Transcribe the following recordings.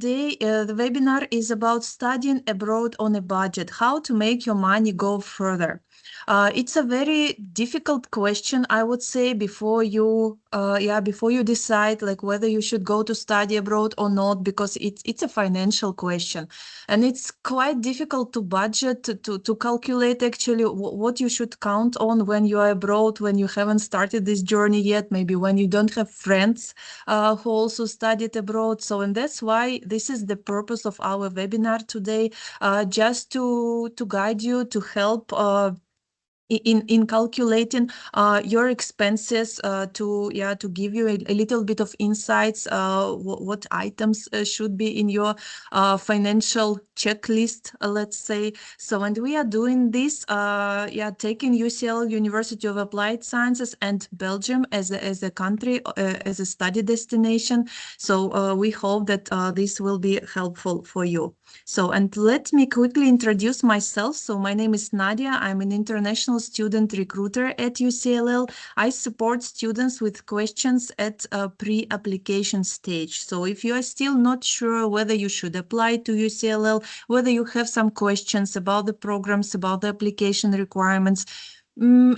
Today, the webinar is about studying abroad on a budget, how to make your money go further. It's a very difficult question, I would say, before you decide like whether you should go to study abroad or not, because it's a financial question, and it's quite difficult to budget, to calculate actually what you should count on when you are abroad, when you haven't started this journey yet, maybe when you don't have friends who also studied abroad. So, and that's why this is the purpose of our webinar today, just to guide you, to help in calculating your expenses, to give you a little bit of insights, what items should be in your financial checklist, let's say. So, and we are doing this taking UCLL, University of Applied Sciences, and Belgium as a country, as a study destination. So we hope that this will be helpful for you. So, and let me quickly introduce myself. So my name is Nadia. I'm an international student recruiter at UCLL. I support students with questions at a pre-application stage. So if you are still not sure whether you should apply to UCLL, whether you have some questions about the programs, about the application requirements,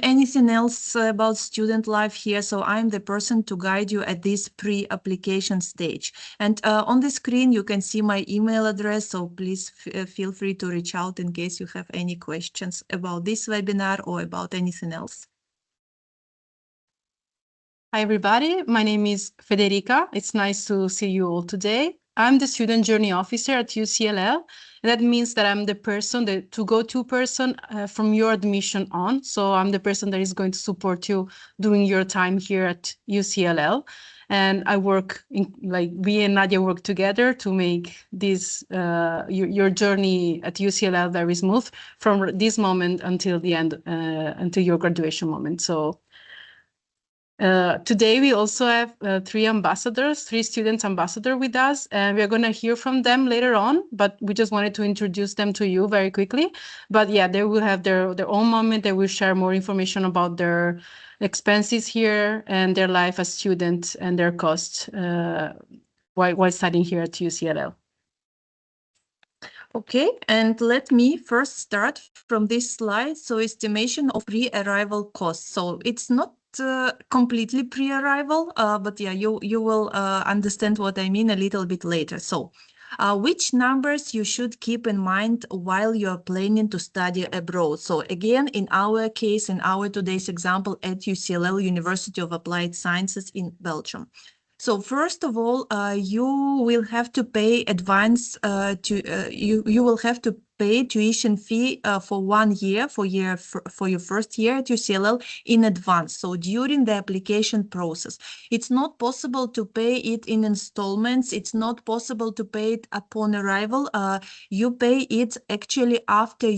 anything else about student life here, so I'm the person to guide you at this pre-application stage. And on the screen you can see my email address, so please feel free to reach out in case you have any questions about this webinar or about anything else. Hi everybody, my name is Federica. It's nice to see you all today. I'm the Student Journey Officer at UCLL. That means that I'm the person, the to-go-to person from your admission on. So I'm the person that is going to support you during your time here at UCLL. And I work, we and Nadia work together to make this, your journey at UCLL very smooth from this moment until the end, until your graduation moment. So today we also have three student ambassadors with us, and we're going to hear from them later on, but we just wanted to introduce them to you very quickly. But yeah, they will have their own moment. They will share more information about their expenses here and their life as students and their costs while studying here at UCLL. Okay, and let me first start from this slide. So estimation of pre-arrival costs. So it's not completely pre-arrival, but yeah, you will understand what I mean a little bit later. So which numbers you should keep in mind while you're planning to study abroad. So again, in our case, in our today's example at UCLL, University of Applied Sciences in Belgium. So first of all, you will have to pay you will have to pay tuition fee for 1 year, for your first year at UCLL in advance. So during the application process, it's not possible to pay it in installments. It's not possible to pay it upon arrival. You pay it actually after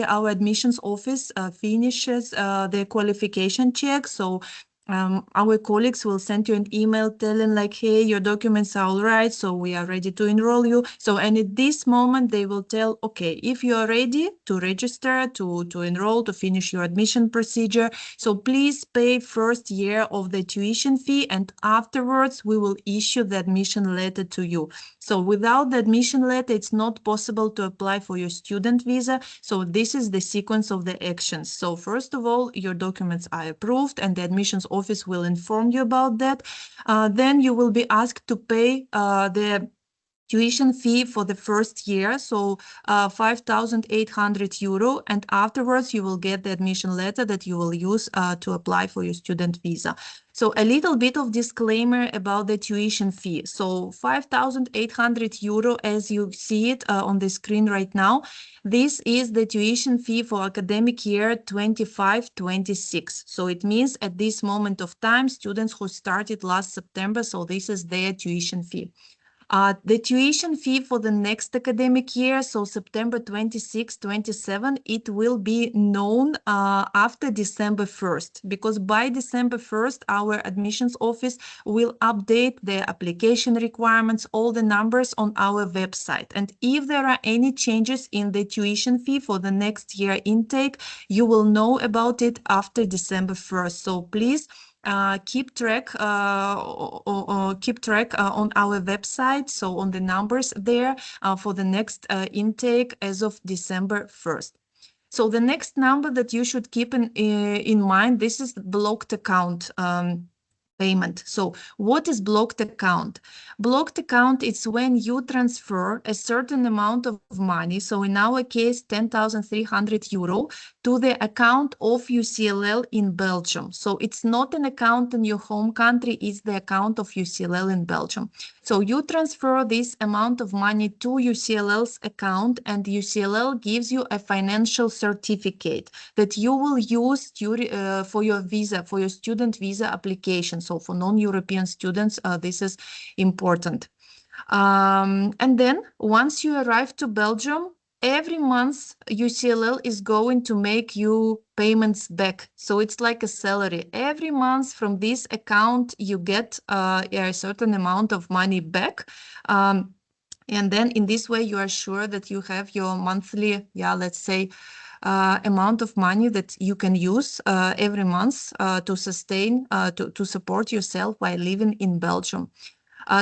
our admissions office finishes the qualification check. So our colleagues will send you an email telling like, hey, your documents are all right, so we are ready to enroll you. So, and at this moment they will tell, okay, if you are ready to register, to enroll, to finish your admission procedure, so please pay first year of the tuition fee, and afterwards we will issue the admission letter to you. So without the admission letter, it's not possible to apply for your student visa. So this is the sequence of the actions. So first of all, your documents are approved and the admissions office will inform you about that. Then you will be asked to pay the tuition fee for the first year, so 5,800 euro, and afterwards you will get the admission letter that you will use to apply for your student visa. So a little bit of disclaimer about the tuition fee. So 5,800 euro, as you see it on the screen right now, this is the tuition fee for academic year 25-26. So it means at this moment of time, students who started last September, so this is their tuition fee. The tuition fee for the next academic year, so September 26-27, it will be known after December 1st, because by December 1st, our admissions office will update the application requirements, all the numbers on our website. And if there are any changes in the tuition fee for the next year intake, you will know about it after December 1st. So please keep track on our website, so on the numbers there for the next intake as of December 1st. So the next number that you should keep in mind, this is blocked account payment. So what is blocked account? Blocked account is when you transfer a certain amount of money, so in our case 10,300 euro, to the account of UCLL in Belgium. So it's not an account in your home country, it's the account of UCLL in Belgium. So you transfer this amount of money to UCLL's account, and UCLL gives you a financial certificate that you will use for your visa, for your student visa application. So for non-European students, this is important. And then once you arrive to Belgium, every month UCLL is going to make you payments back. So it's like a salary. Every month from this account, you get a certain amount of money back. And then in this way, you are sure that you have your monthly, let's say, amount of money that you can use every month to sustain, to support yourself while living in Belgium.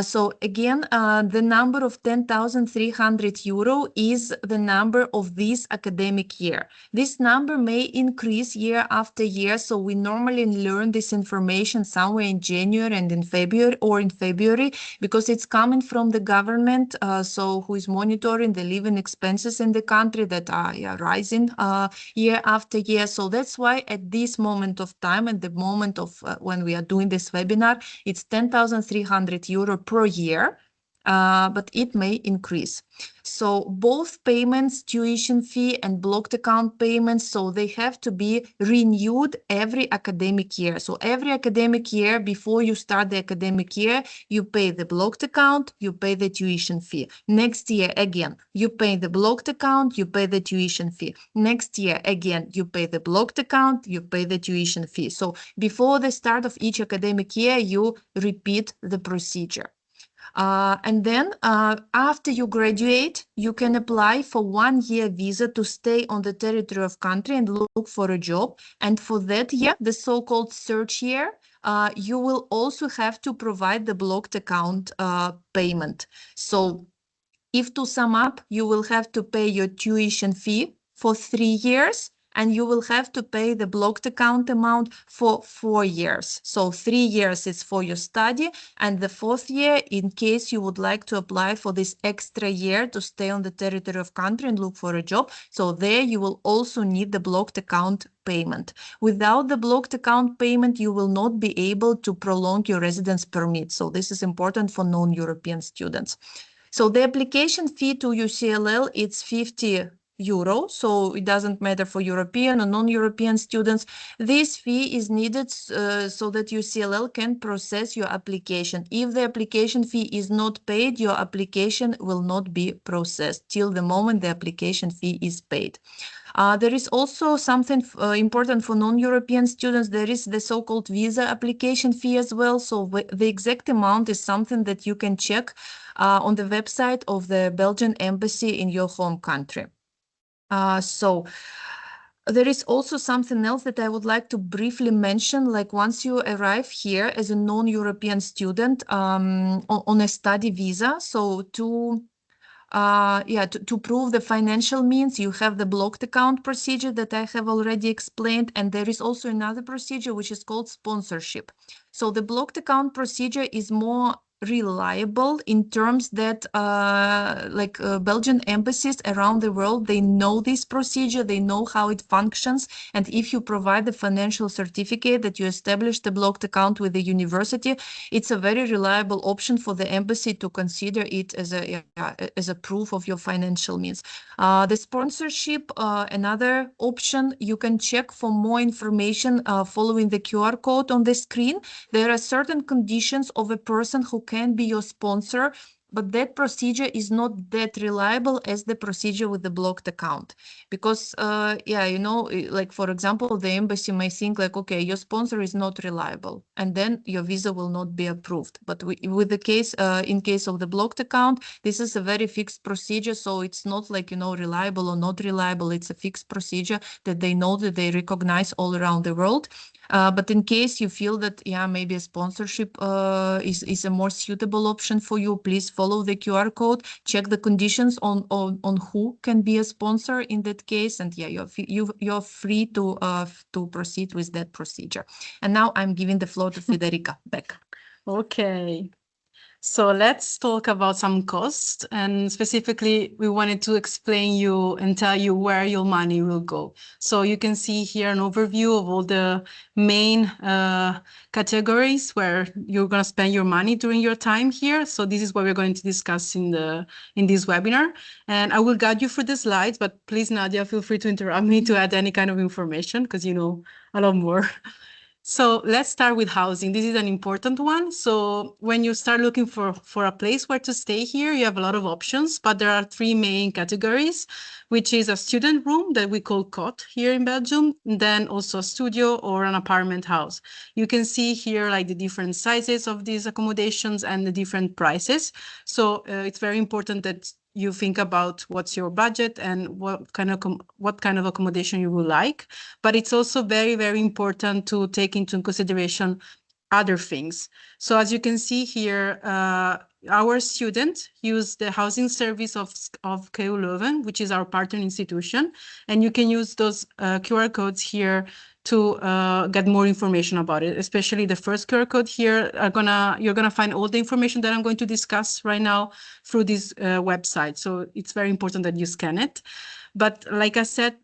So again, the number of 10,300 euro is the number of this academic year. This number may increase year after year. So we normally learn this information somewhere in January and in February, because it's coming from the government. So who is monitoring the living expenses in the country that are rising year after year. So that's why at this moment of time, at the moment of when we are doing this webinar, it's 10,300 euro per year, but it may increase. So both payments, tuition fee and blocked account payments, so they have to be renewed every academic year. So every academic year, before you start the academic year, you pay the blocked account, you pay the tuition fee. Next year, again, you pay the blocked account, you pay the tuition fee. Next year, again, you pay the blocked account, you pay the tuition fee. So before the start of each academic year, you repeat the procedure. And then after you graduate, you can apply for 1-year visa to stay on the territory of country and look for a job. And for that year, the so-called search year, you will also have to provide the blocked account payment. So if to sum up, you will have to pay your tuition fee for 3 years, and you will have to pay the blocked account amount for 4 years. So 3 years is for your study, and the 4th year, in case you would like to apply for this extra year to stay on the territory of country and look for a job. So there you will also need the blocked account payment. Without the blocked account payment, you will not be able to prolong your residence permit. So this is important for non-European students. So the application fee to UCLL, it's 50 euro. So it doesn't matter for European or non-European students. This fee is needed so that UCLL can process your application. If the application fee is not paid, your application will not be processed till the moment the application fee is paid. There is also something important for non-European students. There is the so-called visa application fee as well. So the exact amount is something that you can check on the website of the Belgian embassy in your home country. So there is also something else that I would like to briefly mention. Like once you arrive here as a non-European student on a study visa, so to prove the financial means, you have the blocked account procedure that I have already explained, and there is also another procedure which is called sponsorship. So the blocked account procedure is more reliable in terms that Belgian embassies around the world, they know this procedure, they know how it functions, and if you provide the financial certificate that you established the blocked account with the university, it's a very reliable option for the embassy to consider it as a proof of your financial means. The sponsorship, another option, you can check for more information following the QR code on the screen. There are certain conditions of a person who can be your sponsor, but that procedure is not that reliable as the procedure with the blocked account. Because, like, for example, the embassy may think like, okay, your sponsor is not reliable, and then your visa will not be approved. But with the case, in case of the blocked account, this is a very fixed procedure. So it's not like, reliable or not reliable. It's a fixed procedure that they know, that they recognize all around the world. But in case you feel that, yeah, maybe a sponsorship is a more suitable option for you, please follow the QR code, check the conditions on who can be a sponsor in that case, and yeah, you're free to proceed with that procedure. And now I'm giving the floor to Federica back. Okay. So let's talk about some costs, and specifically we wanted to explain you and tell you where your money will go. So you can see here an overview of all the main categories where you're going to spend your money during your time here. So this is what we're going to discuss in this webinar, and I will guide you through the slides, but please, Nadia, feel free to interrupt me to add any kind of information because you know a lot more. So let's start with housing. This is an important one. So when you start looking for a place where to stay here, you have a lot of options, but there are three main categories, which is a student room that we call cot here in Belgium, and then also a studio or an apartment house. You can see here like the different sizes of these accommodations and the different prices. So it's very important that you think about what's your budget and what kind of accommodation you would like. But it's also very, very important to take into consideration other things. So as you can see here, our students use the housing service of KU Leuven, which is our partner institution. And you can use those QR codes here to get more information about it, especially the first QR code here. You're gonna find all the information that I'm going to discuss right now through this website. So it's very important that you scan it. But like I said,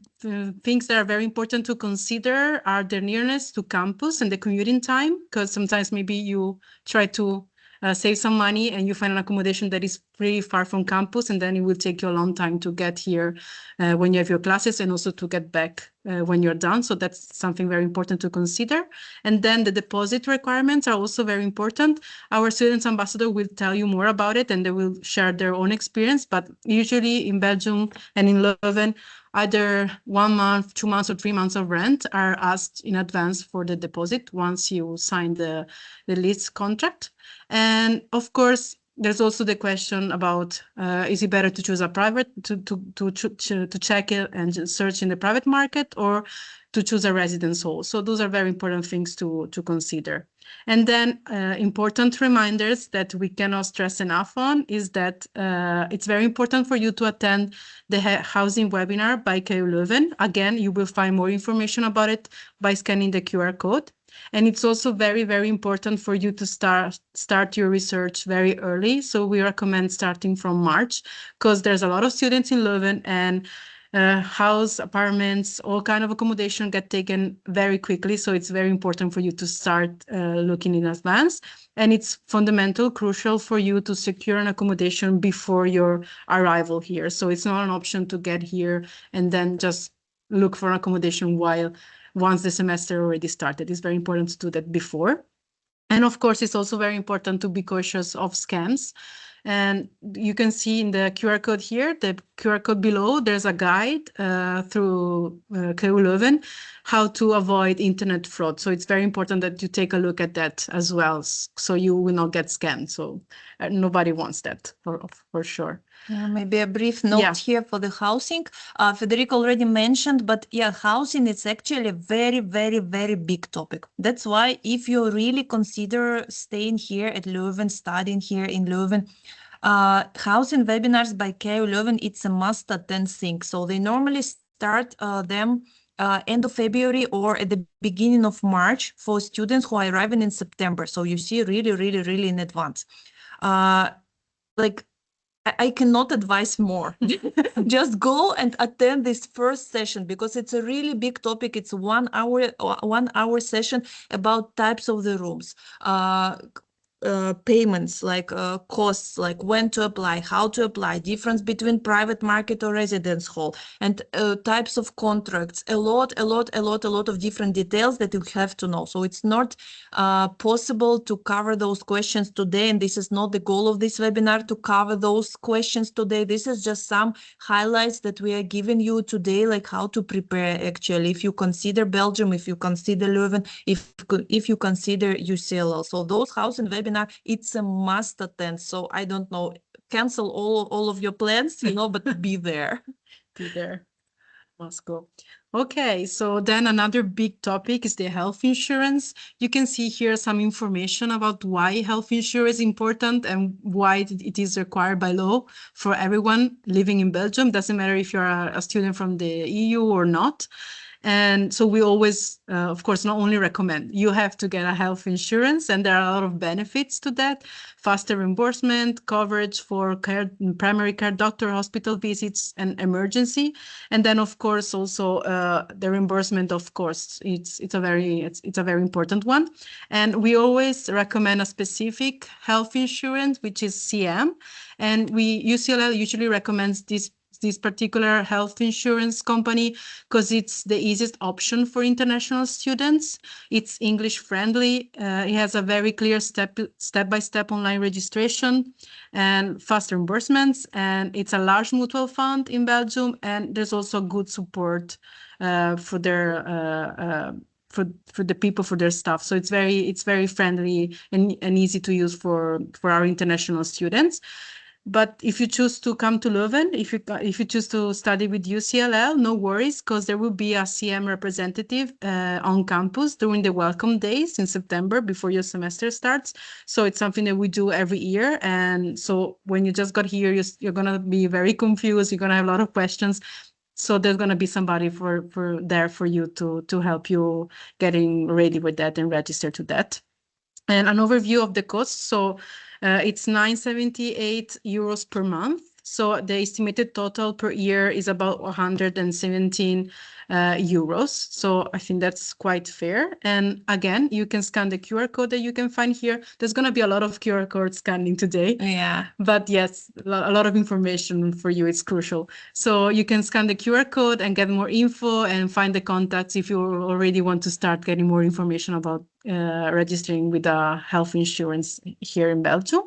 things that are very important to consider are the nearness to campus and the commuting time, because sometimes maybe you try to save some money and you find an accommodation that is pretty far from campus, and then it will take you a long time to get here when you have your classes and also to get back when you're done. So that's something very important to consider. And then the deposit requirements are also very important. Our students ambassador will tell you more about it and they will share their own experience. But usually in Belgium and in Leuven, either 1 month, 2 months, or 3 months of rent are asked in advance for the deposit once you sign the lease contract. And of course, there's also the question about is it better to choose a private to check it and search in the private market, or to choose a residence hall. So those are very important things to consider. And then important reminders that we cannot stress enough on is that it's very important for you to attend the housing webinar by KU Leuven. Again, you will find more information about it by scanning the QR code. And it's also very, very important for you to start your research very early. So we recommend starting from March, because there's a lot of students in Leuven, and house, apartments, all kind of accommodation get taken very quickly. So it's very important for you to start looking in advance. And it's fundamental, crucial for you to secure an accommodation before your arrival here. So it's not an option to get here and then just look for accommodation once the semester already started. It's very important to do that before. And of course, it's also very important to be cautious of scams. And you can see in the QR code here, the QR code below, there's a guide through KU Leuven, how to avoid internet fraud. So it's very important that you take a look at that as well, so you will not get scammed. So nobody wants that, for sure. Yeah, maybe a brief note here for the housing. Federico already mentioned, but yeah, housing is actually a very, very, very big topic. That's why if you really consider staying here at Leuven, studying here in Leuven, housing webinars by KU Leuven, it's a must attend thing. So they normally start them end of February or at the beginning of March for students who are arriving in September. So you see really, really, really in advance. Like, I cannot advise more. Just go and attend this first session because it's a really big topic. It's 1 hour session about types of the rooms, payments, like costs, like when to apply, how to apply, difference between private market or residence hall, and types of contracts. A lot of different details that you have to know. So it's not possible to cover those questions today, and this is not the goal of this webinar to cover those questions today. This is just some highlights that we are giving you today, like how to prepare actually if you consider Belgium, if you consider Leuven, if you consider UCLL. So those housing webinar, it's a must attend. So I don't know, cancel all of your plans, but be there. Be there. Must go. Okay, so then another big topic is the health insurance. You can see here some information about why health insurance is important and why it is required by law for everyone living in Belgium. Doesn't matter if you're a student from the EU or not. And so we always, of course, not only recommend you have to get a health insurance, and there are a lot of benefits to that: faster reimbursement, coverage for care, primary care, doctor, hospital visits, and emergency. And then, of course, also the reimbursement. Of course, it's a very important one. And we always recommend a specific health insurance, which is CM. And UCLL usually recommends this particular health insurance company because it's the easiest option for international students. It's English friendly. It has a very clear step-by-step online registration and fast reimbursements. And it's a large mutual fund in Belgium. And there's also good support for their for the people, for their staff. So it's very friendly and easy to use for our international students. But if you choose to come to Leuven, if you choose to study with UCLL, no worries, because there will be a CM representative on campus during the welcome days in September before your semester starts. So it's something that we do every year. And so when you just got here, you're going to be very confused. You're going to have a lot of questions. So there's going to be somebody for there for you to help you getting ready with that and register to that. And an overview of the costs. So it's 978 euros per month. So the estimated total per year is about 117 euros. So I think that's quite fair. And again, you can scan the QR code that you can find here. There's going to be a lot of QR code scanning today. Yeah. But yes, a lot of information for you. It's crucial. So you can scan the QR code and get more info and find the contacts if you already want to start getting more information about registering with a health insurance here in Belgium.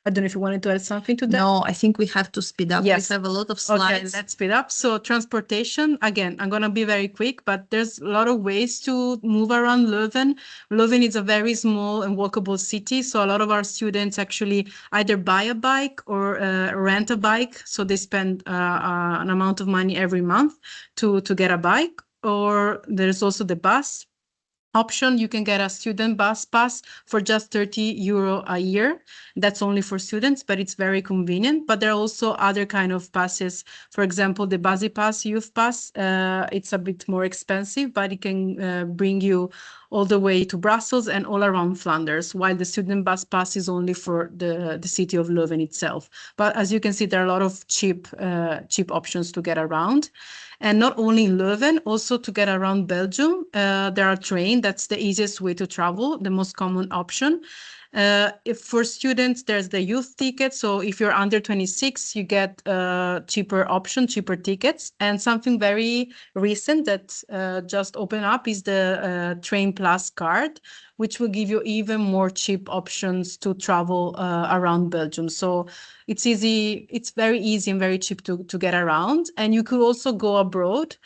I don't know if you wanted to add something to that. No, I think we have to speed up. Yes. We have a lot of Okay, slides. let's speed up. So transportation, again, I'm going to be very quick, but there's a lot of ways to move around Leuven. Leuven is a very small and walkable city. So a lot of our students actually either buy a bike or rent a bike. So they spend an amount of money every month to get a bike. Or there's also the bus option. You can get a student bus pass for just 30 euro a year. That's only for students, but it's very convenient. But there are also other kind of passes. For example, the Basi Pass, Youth Pass, it's a bit more expensive, but it can bring you all the way to Brussels and all around Flanders, while the student bus pass is only for the city of Leuven itself. But as you can see, there are a lot of cheap options to get around. And not only in Leuven, also to get around Belgium, there are trains. That's the easiest way to travel, the most common option. If for students, there's the youth ticket. So if you're under 26, you get cheaper tickets. And something very recent that just opened up is the Train Plus card, which will give you even more cheap options to travel around Belgium. So it's easy. It's very easy and very cheap to get around. And you could also go abroad.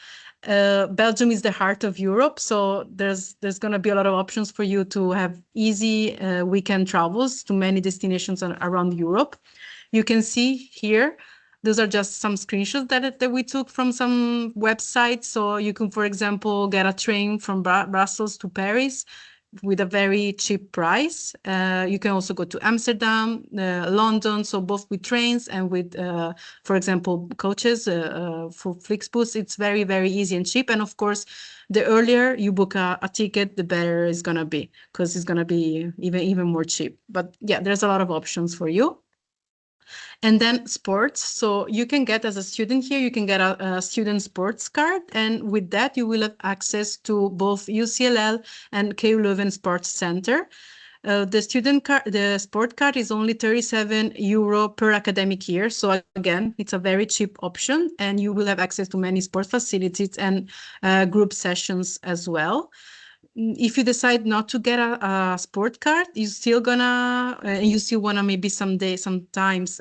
Belgium is the heart of Europe, so there's going to be a lot of options for you to have easy weekend travels to many destinations around Europe. You can see here, those are just some screenshots that we took from some websites. So you can, for example, get a train from Brussels to Paris with a very cheap price. You can also go to Amsterdam, London, so both with trains and with, for example, coaches for Flixbus. It's very, very easy and cheap. And of course, the earlier you book a ticket, the better it's going to be, because it's going to be even more cheap. But yeah, there's a lot of options for you. And then sports. So you can get, as a student here, you can get a student sports card. And with that, you will have access to both UCLL and KU Leuven Sports Center. The sport card is only 37 euro per academic year. So again, it's a very cheap option, and you will have access to many sports facilities and group sessions as well. If you decide not to get a sport card, you still wanna maybe sometimes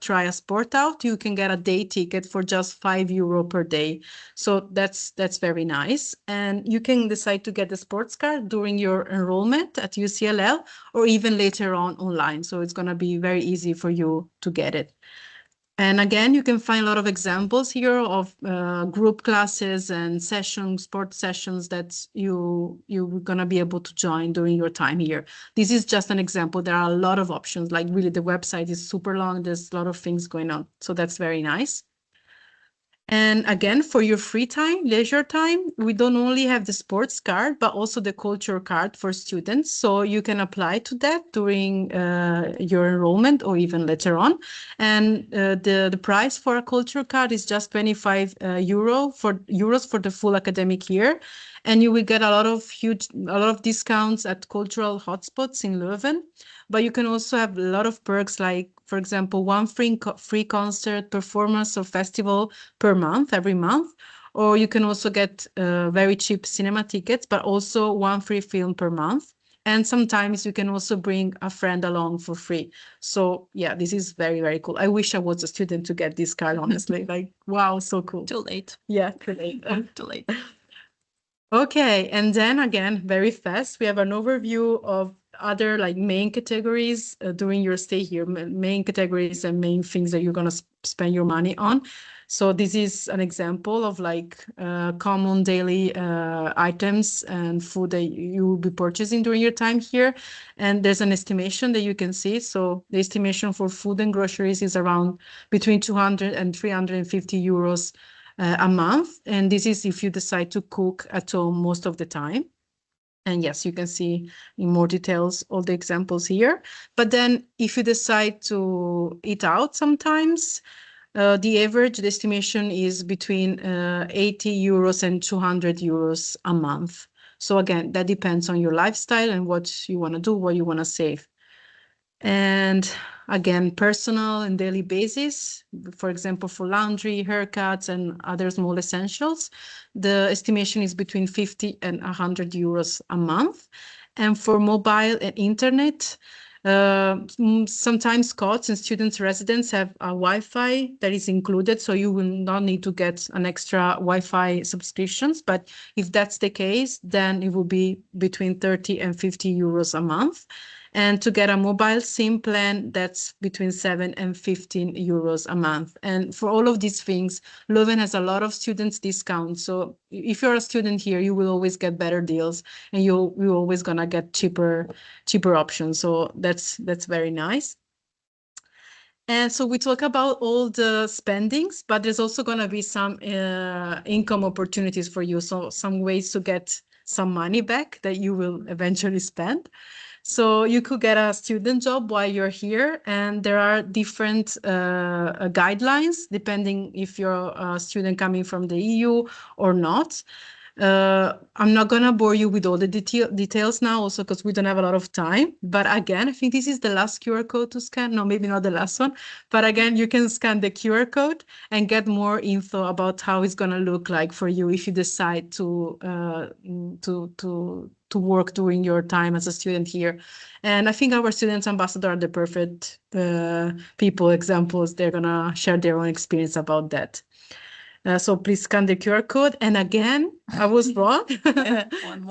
try a sport out, you can get a day ticket for just 5 euro per day. So that's very nice. And you can decide to get the sports card during your enrollment at UCLL or even later on online. So it's gonna be very easy for you to get it. And again, you can find a lot of examples here of group classes and sessions, sport sessions that you're gonna be able to join during your time here. This is just an example. There are a lot of options. Like really, the website is super long. There's a lot of things going on. So that's very nice. And again, for your free time, leisure time, we don't only have the sports card, but also the culture card for students. So you can apply to that during your enrollment or even later on. And the price for a culture card is just 25 euros for the full academic year. And you will get a lot of discounts at cultural hotspots in Leuven. But you can also have a lot of perks, like, for example, one free concert, performance, or festival per month, every month. Or you can also get very cheap cinema tickets, but also one free film per month. And sometimes you can also bring a friend along for free. So yeah, this is very, very cool. I wish I was a student to get this card, honestly. Like, wow, so cool. Too late. Yeah, too late. Too late. Okay, and then again, very fast, we have an overview of other like main categories during your stay here, main categories and main things that you're gonna spend your money on. So this is an example of like common daily items and food that you will be purchasing during your time here. And there's an estimation that you can see. So the estimation for food and groceries is around between 200 and 350 euros a month. And this is if you decide to cook at home most of the time. And yes, you can see in more details all the examples here. But then if you decide to eat out sometimes, the average estimation is between 80 euros and 200 euros a month. So again, that depends on your lifestyle and what you want to do, what you want to save. And again, personal and daily basis, for example, for laundry, haircuts, and other small essentials, the estimation is between 50 and 100 euros a month. And for mobile and internet, sometimes cots and students' residents have a Wi-Fi that is included, so you will not need to get an extra Wi-Fi subscriptions. But if that's the case, then it will be between 30 and 50 euros a month. And to get a mobile SIM plan, that's between 7 and 15 euros a month. And for all of these things, Leuven has a lot of students discounts. So if you're a student here, you will always get better deals, and you're always gonna get cheaper options. So that's very nice. And so we talk about all the spendings, but there's also going to be some income opportunities for you. So some ways to get some money back that you will eventually spend. So you could get a student job while you're here, and there are different guidelines depending if you're a student coming from the EU or not. I'm not gonna bore you with all the details now, also because we don't have a lot of time. But again, I think this is the last QR code to scan. No, maybe not the last one. But again, you can scan the QR code and get more info about how it's gonna look like for you if you decide to work during your time as a student here. And I think our students ambassador are the perfect people, examples. They're gonna share their own experience about that. So please scan the QR code. And again, I was wrong.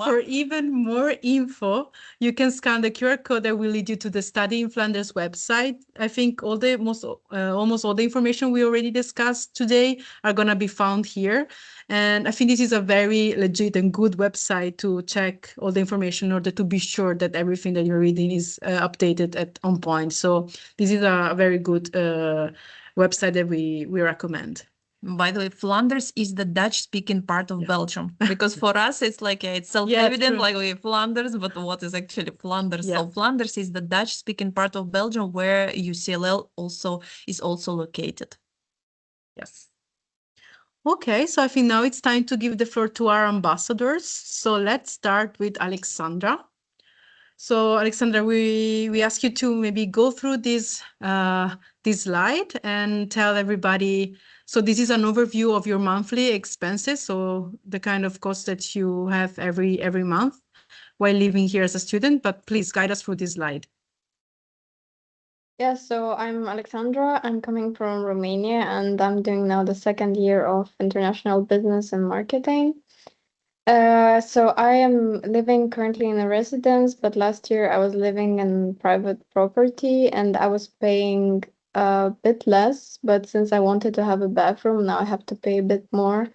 For even more info, you can scan the QR code that will lead you to the Study in Flanders website. I think almost all the information we already discussed today are going to be found here. And I think this is a very legit and good website to check all the information in order to be sure that everything that you're reading is updated on point. So this is a very good website that we recommend. By the way, Flanders is the Dutch-speaking part of Belgium, because for us it's like it's self-evident, like we Flanders, but what is actually Flanders? So Flanders is the Dutch-speaking part of Belgium where UCLL is also located. Yes. Okay, so I think now it's time to give the floor to our ambassadors. So let's start with Alexandra. So Alexandra, we ask you to maybe go through this slide and tell everybody. So this is an overview of your monthly expenses, so the kind of cost that you have every month while living here as a student. But please guide us through this slide. Yeah, so I'm Alexandra. I'm coming from Romania, and I'm doing now the second year of international business and marketing. So I am living currently in a residence, but last year I was living in private property, and I was paying a bit less, but since I wanted to have a bathroom, now I have to pay a bit more.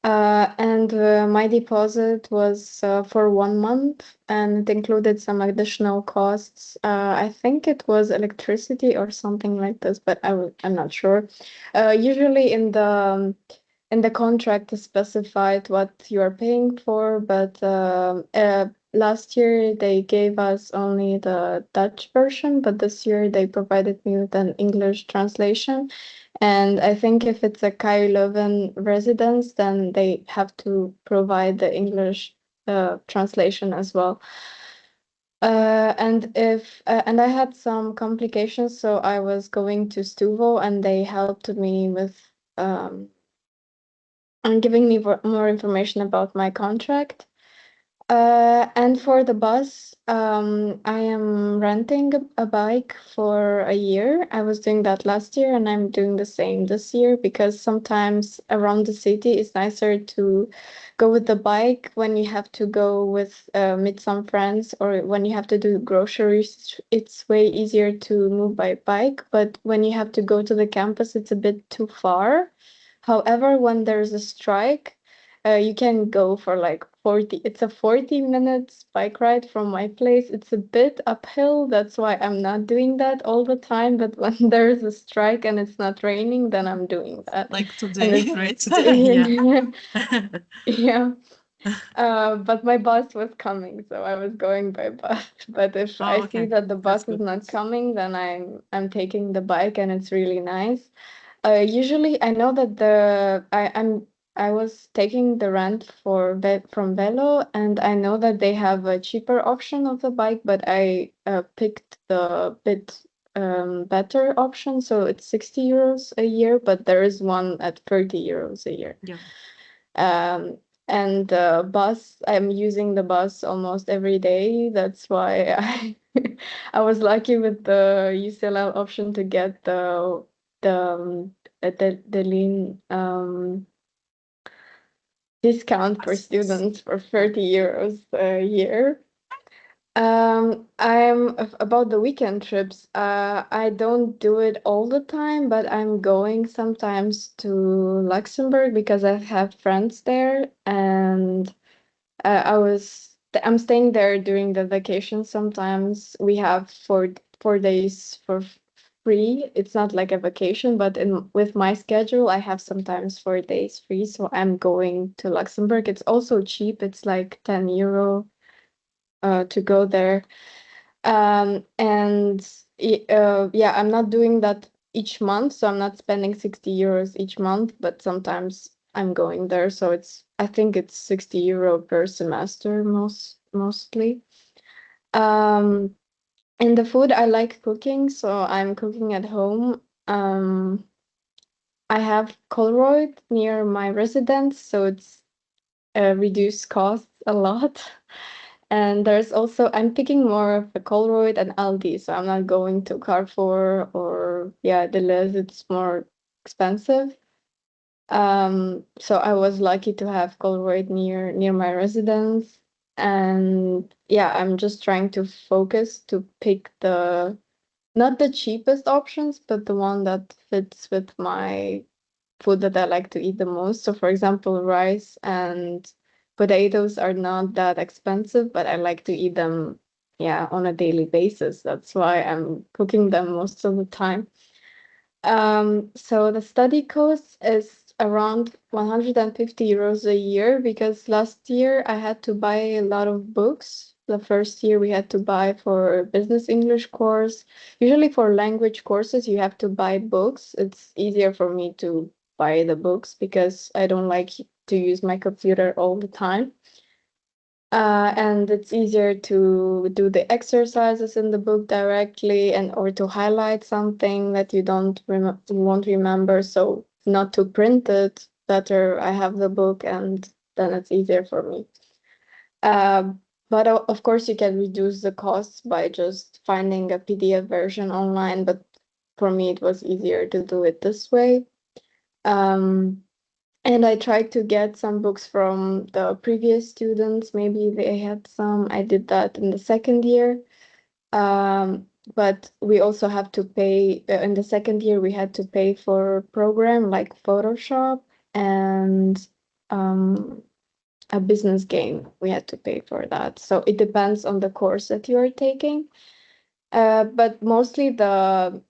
And my deposit was for 1 month, and it included some additional costs. I think it was electricity or something like this, but I'm not sure. Usually in the contract is specified what you are paying for, but last year they gave us only the Dutch version, but this year they provided me with an English translation. And I think if it's a Kai Leuven residence, then they have to provide the English translation as well. And I had some complications, so I was going to Stuvo, and they helped me with um, and giving me more information about my contract. And for the bus, I am renting a bike for a year. I was doing that last year, and I'm doing the same this year because sometimes around the city it's nicer to go with the bike when you have to go with meet some friends or when you have to do groceries. It's way easier to move by bike, but when you have to go to the campus, it's a bit too far. However, when there's a strike, you can go for like 40. It's a 40 minutes bike ride from my place. It's a bit uphill. That's why I'm not doing that all the time. But when there's a strike and it's not raining, then I'm doing that. Like And today, it's right? Yeah. yeah. But my bus was coming, so I was going by bus. But if I Oh, see okay. that the That's bus is good. not coming, then I'm taking the bike, and it's really nice. Usually, I know that I was taking the rent from Velo, and I know that they have a cheaper option of the bike, but I picked the bit better option, so it's 60 euros a year, but there is one at 30 euros a year. Yeah. Um, and the bus, I'm using the bus almost every day. That's why I was lucky with the UCLL option to get the lean discount for Yes. students for Yeah. 30 euros a year. About the weekend trips. I don't do it all the time, but I'm going sometimes to Luxembourg because I have friends there, and I'm staying there during the vacation. Sometimes we have 4 days for free. It's not like a vacation, but in with my schedule, I have sometimes 4 days free. So I'm going to Luxembourg. It's also cheap. It's like 10 euro to go there. And yeah, I'm not doing that each month, so I'm not spending 60 euros each month, but sometimes I'm going there. So I think it's 60 euro per semester mostly. Um, and the food, I like cooking, so I'm cooking at home. I have Colruyt near my residence, so it's reduced costs a lot. And there's also, I'm picking more of the Colruyt and Aldi, so I'm not going to Carrefour or, yeah, Deleuze, it's more expensive. So I was lucky to have Colruyt near my residence. And yeah, I'm just trying to focus to pick not the cheapest options, but the one that fits with my food that I like to eat the most. So, for example, rice and potatoes are not that expensive, but I like to eat them, yeah, on a daily basis. That's why I'm cooking them most of the time. So the study cost is around 150 euros a year because last year I had to buy a lot of books. The first year we had to buy for business English course. Usually for language courses, you have to buy books. It's easier for me to buy the books because I don't like to use my computer all the time. And it's easier to do the exercises in the book directly and or to highlight something that you won't remember. So not to print it, better I have the book and then it's easier for me. Uh, but of course you can reduce the costs by just finding a PDF version online. But for me, it was easier to do it this way. Um, and I tried to get some books from the previous students. Maybe they had some. I did that in the second year. but we also have to pay in the second year we had to pay for a program like Photoshop and a business game. We had to pay for that. So it depends on the course that you are taking. But mostly the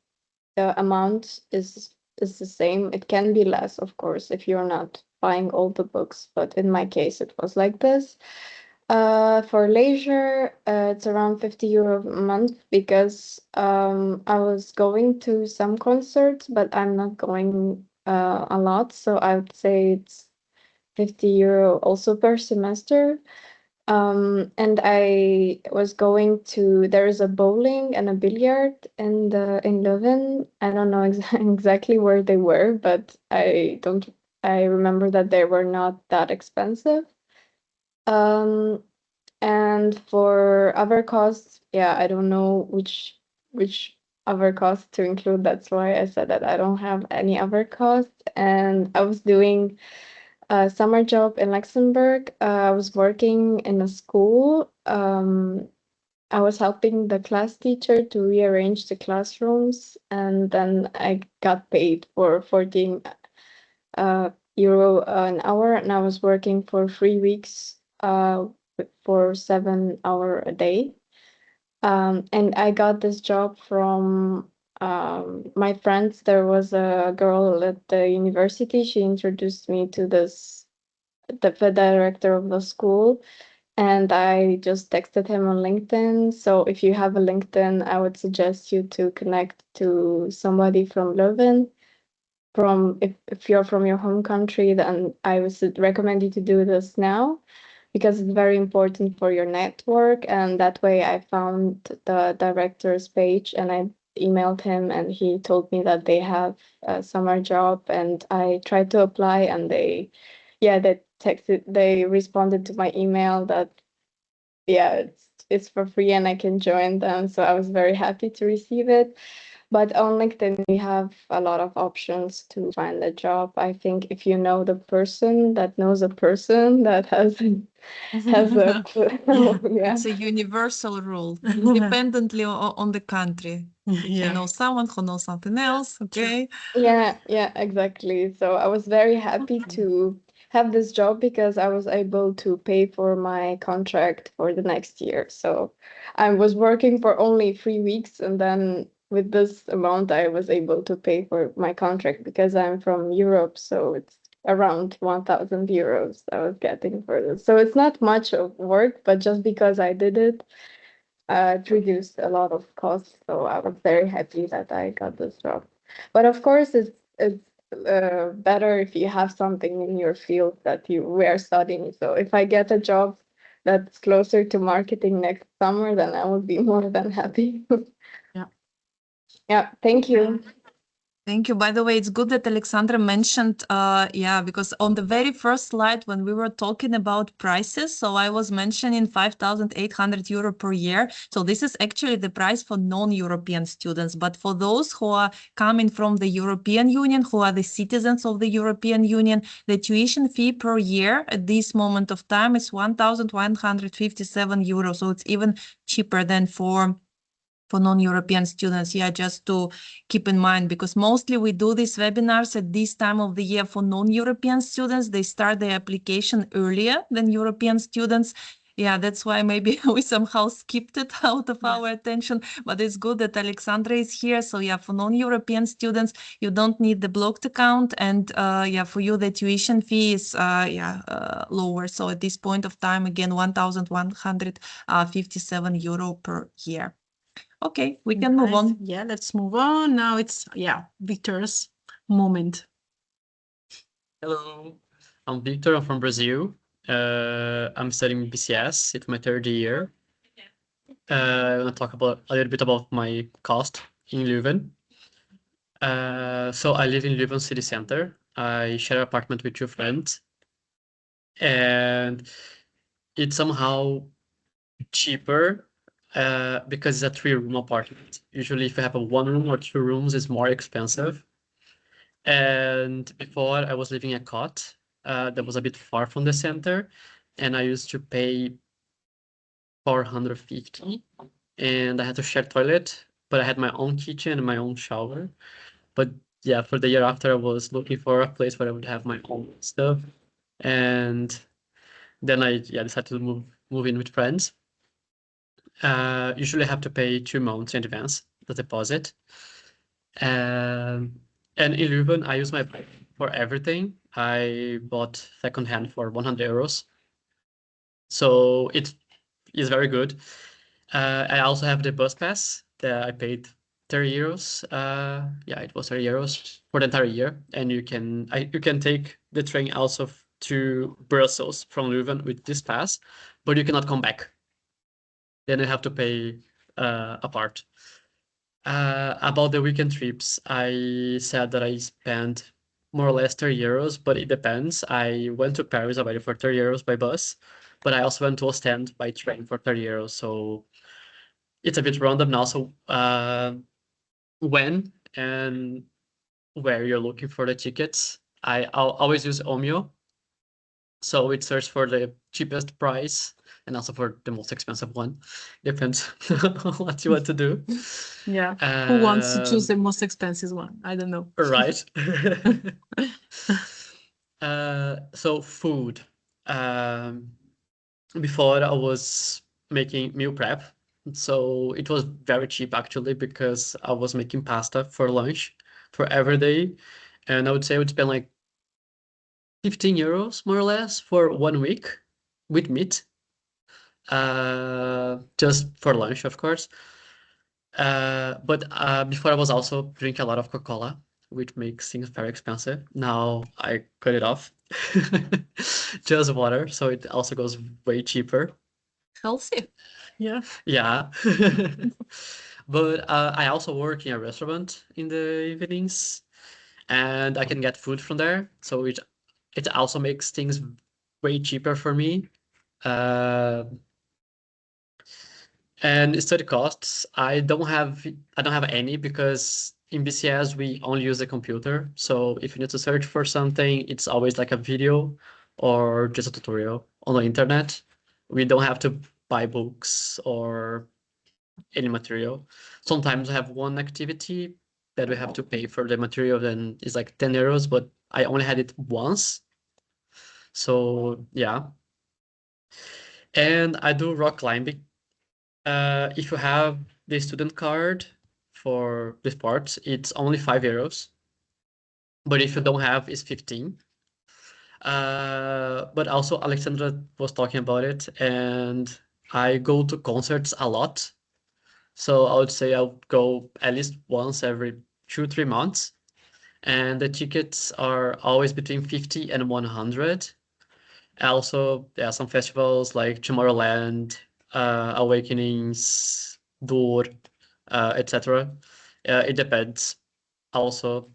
amount is the same. It can be less, of course, if you're not buying all the books, but in my case it was like this. For leisure, it's around 50 euro a month because I was going to some concerts, but I'm not going a lot, so I would say it's 50 euro also per semester. And I was going to, there is a bowling and a billiard in Leuven. I don't know exactly where they were, but I remember that they were not that expensive. Um, and for other costs, yeah, I don't know which other costs to include. That's why I said that I don't have any other costs. And I was doing a summer job in Luxembourg. I was working in a school. I was helping the class teacher to rearrange the classrooms, and then I got paid for 14 euro an hour, and I was working for 3 weeks for 7 hour a day. And I got this job from my friends. There was a girl at the university. She introduced me to the director of the school, and I just texted him on LinkedIn. So if you have a LinkedIn, I would suggest you to connect to somebody from Leuven. From if you're from your home country, then I would recommend you to do this now because it's very important for your network. And that way I found the director's page and I emailed him and he told me that they have a summer job, and I tried to apply and they responded to my email that yeah, it's for free and I can join them. So I was very happy to receive it. But on LinkedIn, we have a lot of options to find a job. I think if you know the person that knows a person that has a Yeah, yeah. it's a universal rule, independently on the country. If you Yeah. know someone who knows something else, okay? Yeah, exactly. So I was very happy to have this job because I was able to pay for my contract for the next year. So I was working for only 3 weeks, and then with this amount, I was able to pay for my contract because I'm from Europe. So it's around 1,000 euros I was getting for this. So it's not much of work, but just because I did it, it reduced a lot of costs. So I was very happy that I got this job. But of course, it's better if you have something in your field that you were studying. So if I get a job that's closer to marketing next summer, then I will be more than happy. Yeah. Yeah, thank you. Thank you. By the way, it's good that Alexandra mentioned, yeah, because on the very first slide when we were talking about prices, so I was mentioning 5,800 euro per year. So this is actually the price for non-European students. But for those who are coming from the European Union, who are the citizens of the European Union, the tuition fee per year at this moment of time is 1,157 euros. So it's even cheaper than for non-European students. Yeah, just to keep in mind, because mostly we do these webinars at this time of the year for non-European students. They start their application earlier than European students. Yeah, that's why maybe we somehow skipped it out of our attention, but it's good that Alexandra is here. So yeah, for non-European students, you don't need the blocked account, and yeah, for you the tuition fee is lower. So at this point of time, again, 1,157 euro per year. Okay, we can move on. Yeah, let's move on. Now it's Victor's moment. Hello, I'm Victor. I'm from Brazil. I'm studying BCS. It's my third year. I want to talk about a little bit about my cost in Leuven. So I live in Leuven city center. I share an apartment with two friends, and it's somehow cheaper because it's a three-room apartment. Usually, if you have a one room or two rooms, it's more expensive. And before I was living a cot that was a bit far from the center, and I used to pay 450, and I had to share toilet but I had my own kitchen and my own shower. But yeah, for the year after, I was looking for a place where I would have my own stuff, and then I decided to move in with friends. Usually I have to pay 2 months in advance the deposit. And in Leuven, I use my bike for everything. I bought secondhand for 100 euros. So it is very good. I also have the bus pass that I paid 30 euros. Yeah, it was 30 euros for the entire year. And you can take the train also to Brussels from Leuven with this pass, but you cannot come back. Then you have to pay apart. About the weekend trips, I said that I spent more or less 30 euros, but it depends. I went to Paris already for 30 euros by bus, but I also went to Ostend by train for 30 euros. So it's a bit random now. So when and where you're looking for the tickets, I'll always use Omio. So it searches for the cheapest price and also for the most expensive one. Depends on what you want to do. Yeah. Who wants to choose the most expensive one? I don't know. Right. So food. Um, Before I was making meal prep, so it was very cheap actually because I was making pasta for lunch for every day, and I would say I would spend like 15 euros more or less for 1 week with meat, just for lunch, of course. But before I was also drinking a lot of Coca-Cola, which makes things very expensive. Now I cut it off. Just water, so it also goes way cheaper. Healthy. Yeah. Yeah. But I also work in a restaurant in the evenings, and I can get food from there. So it also makes things way cheaper for me. Uh, And study costs, I don't have any because in BCS we only use the computer. So if you need to search for something, it's always like a video or just a tutorial on the internet. We don't have to buy books or any material. Sometimes I have one activity that we have to pay for the material, then it's like 10 euros, but I only had it once. So yeah. And I do rock climbing. If you have the student card for the sports, it's only 5 euros. But if you don't have, it's 15. But also Alexandra was talking about it, and I go to concerts a lot. So I would say I'll go at least once every 2, 3 months. And the tickets are always between 50 and 100. Also, there are some festivals like Tomorrowland, Awakenings, Door, etc. It depends. Also,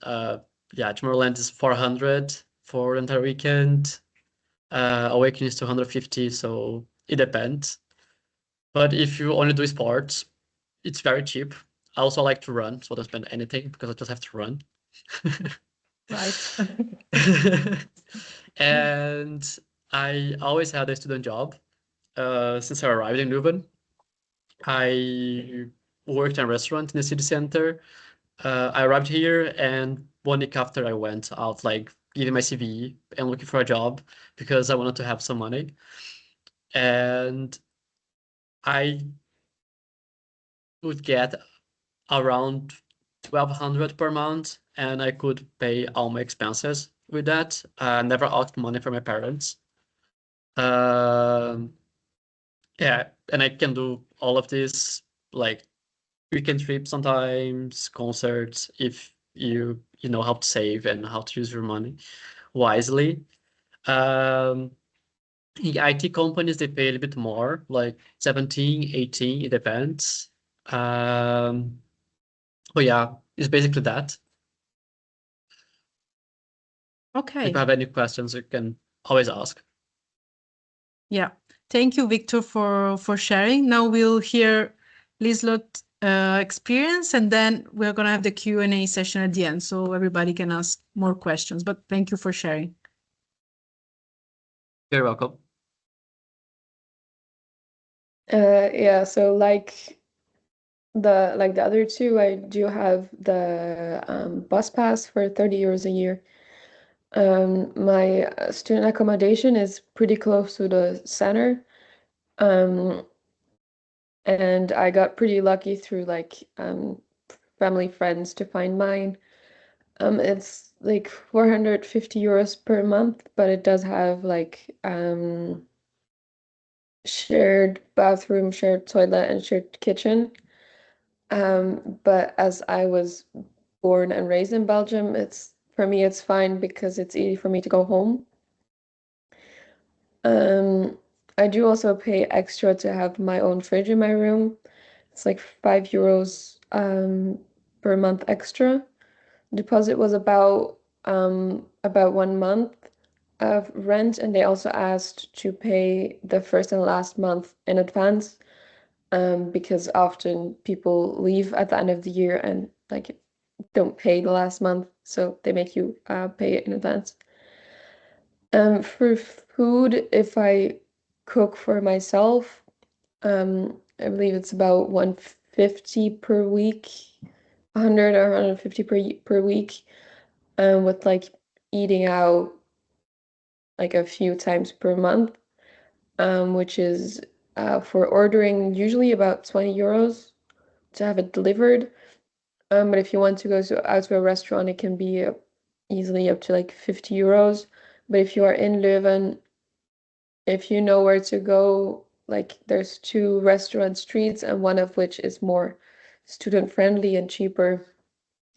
yeah, Tomorrowland is 400 for the entire weekend. Awakening is 250, so it depends. But if you only do sports, it's very cheap. I also like to run, so I don't spend anything because I just have to run. Right. And I always had a student job since I arrived in Leuven. I worked in a restaurant in the city center. I arrived here, and 1 week after, I went out, like giving my CV and looking for a job because I wanted to have some money. And I would get around 1,200 per month, and I could pay all my expenses with that. I never asked money from my parents. Um, yeah, and I can do all of this, like weekend trips sometimes, concerts, if you know how to save and how to use your money wisely. Um, in IT companies, they pay a little bit more, like 17, 18, it depends. But yeah, it's basically that. Okay. If you have any questions, you can always ask. Yeah. Thank you, Victor, for sharing. Now we'll hear Lislot experience, and then we're going to have the Q&A session at the end, so everybody can ask more questions. But thank you for sharing. You're welcome. Yeah, so like the other two, I do have the bus pass for 30 euros a year. My student accommodation is pretty close to the center. And I got pretty lucky through like family friends to find mine. It's like 450 euros per month, but it does have like shared bathroom, shared toilet, and shared kitchen. But as I was born and raised in Belgium, it's for me it's fine because it's easy for me to go home. I do also pay extra to have my own fridge in my room. It's like 5 euros per month extra. Deposit was about 1 month of rent, and they also asked to pay the first and last month in advance, because often people leave at the end of the year and like don't pay the last month, so they make you pay it in advance. For food, if I cook for myself, I believe it's about 150 per week, 100 or 150 per week, with like eating out like a few times per month, which is for ordering usually about 20 euros to have it delivered. But if you want to go out to a restaurant, it can be easily up to like 50 euros. But if you are in Leuven, if you know where to go, like there's two restaurant streets, and one of which is more student friendly and cheaper.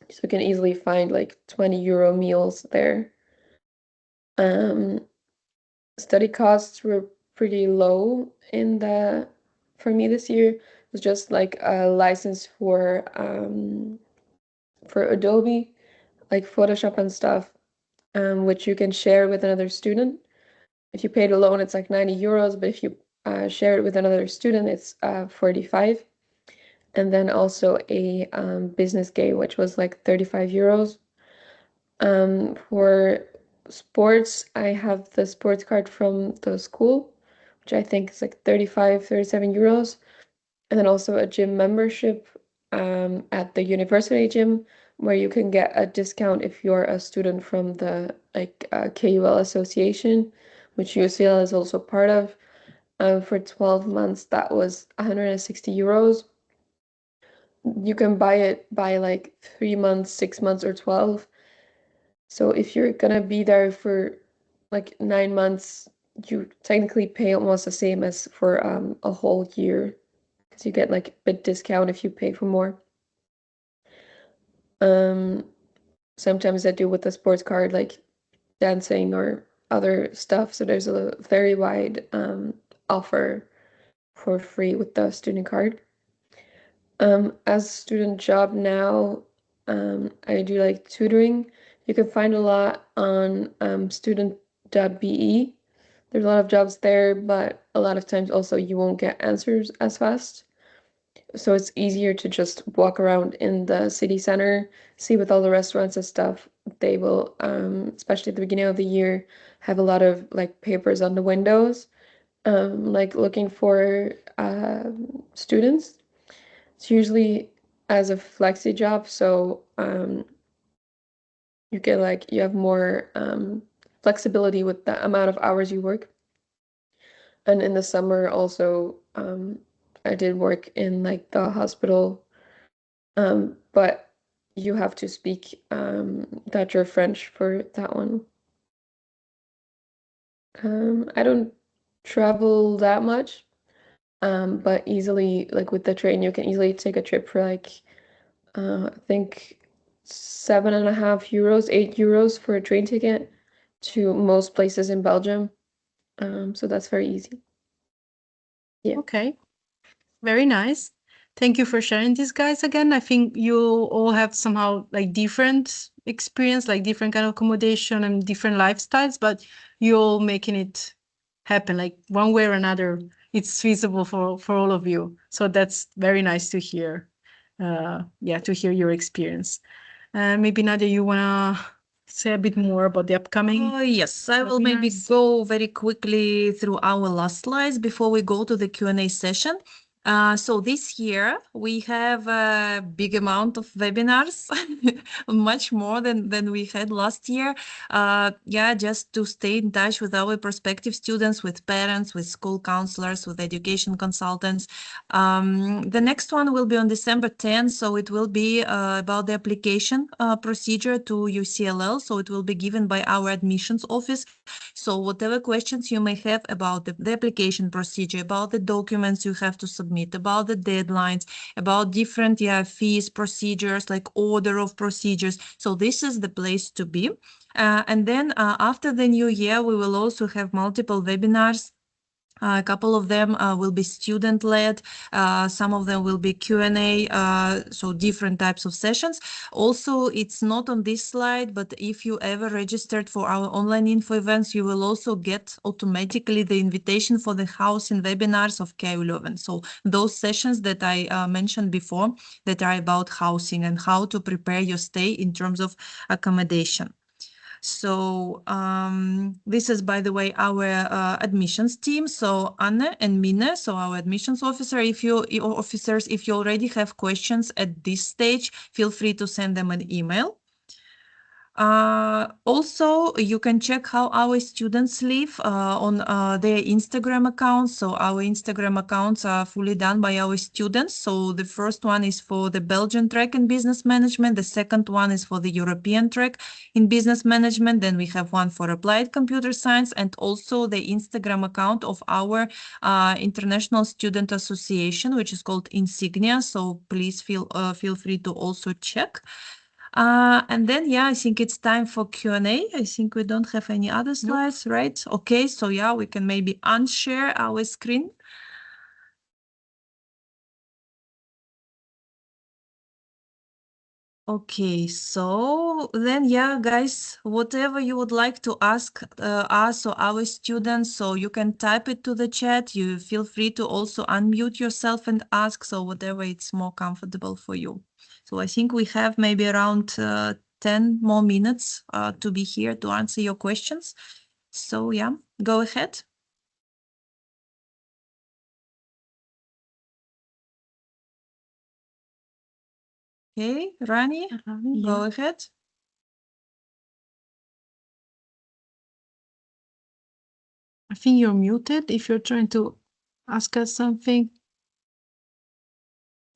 So you can easily find like 20 euro meals there. Study costs were pretty low for me this year. It was just like a license for Adobe, like Photoshop and stuff, which you can share with another student. If you paid alone, it's like 90 euros, but if you share it with another student, it's 45. And then also a business game, which was like 35 euros. For sports, I have the sports card from the school, which I think is like 35, 37 euros. And then also a gym membership at the university gym, where you can get a discount if you're a student from the like KUL association, which UCL is also part of. For 12 months, that was 160 euros. You can buy it by like 3 months, 6 months, or 12. So if you're gonna be there for like 9 months, you technically pay almost the same as for a whole year, because you get like a bit discount if you pay for more. Sometimes I do with the sports card like dancing or other stuff. So there's a very wide offer for free with the student card. As a student job now, I do like tutoring. You can find a lot on student.be. There's a lot of jobs there, but a lot of times also you won't get answers as fast. So it's easier to just walk around in the city center, see with all the restaurants and stuff. They will, especially at the beginning of the year, have a lot of like papers on the windows, like looking for students. It's usually as a flexi job, so you have more flexibility with the amount of hours you work. And in the summer also, I did work in like the hospital, but you have to speak Dutch or French for that one. I don't travel that much, but easily, like with the train, you can easily take a trip for like I think 7.5 euros, 8 euros for a train ticket to most places in Belgium. So that's very easy. Yeah. Okay, very nice. Thank you for sharing this, guys. Again, I think you all have somehow like different experience, like different kind of accommodation and different lifestyles, but you're all making it happen, like one way or another. It's feasible for all of you. So that's very nice to hear. Yeah, to hear your experience. Maybe Nadia, you wanna say a bit more about the upcoming? Yes, I will maybe webinars? go very quickly through our last slides before we go to the Q&A session. So this year we have a big amount of webinars, much more than we had last year. Yeah, just to stay in touch with our prospective students, with parents, with school counselors, with education consultants. The next one will be on December 10th, so it will be about the application procedure to UCLL. So it will be given by our admissions office. So whatever questions you may have about the application procedure, about the documents you have to submit, about the deadlines, about different fees, procedures, like order of procedures. So this is the place to be. And then after the new year, we will also have multiple webinars. A couple of them will be student-led. Some of them will be Q&A, so different types of sessions. Also, it's not on this slide, but if you ever registered for our online info events, you will also get automatically the invitation for the housing webinars of KU Leuven. So those sessions that I mentioned before that are about housing and how to prepare your stay in terms of accommodation. So this is, by the way, our admissions team. So Anne and Mine, so our admissions officer, if you already have questions at this stage, feel free to send them an email. Also, you can check how our students live on their Instagram accounts. So our Instagram accounts are fully done by our students. So the first one is for the Belgian track in business management. The second one is for the European track in business management. Then we have one for applied computer science, and also the Instagram account of our International Student Association, which is called Insignia. So please feel free to also check. And then, I think it's time for Q&A. I think we don't have any other slides, right? Okay, so we can maybe unshare our screen. Okay, so then, guys, whatever you would like to ask us or our students, so you can type it to the chat. You feel free to also unmute yourself and ask, so whatever it's more comfortable for you. So I think we have maybe around 10 more minutes to be here to answer your questions. So go ahead. Okay, Rani, go ahead. I think you're muted if you're trying to ask us something.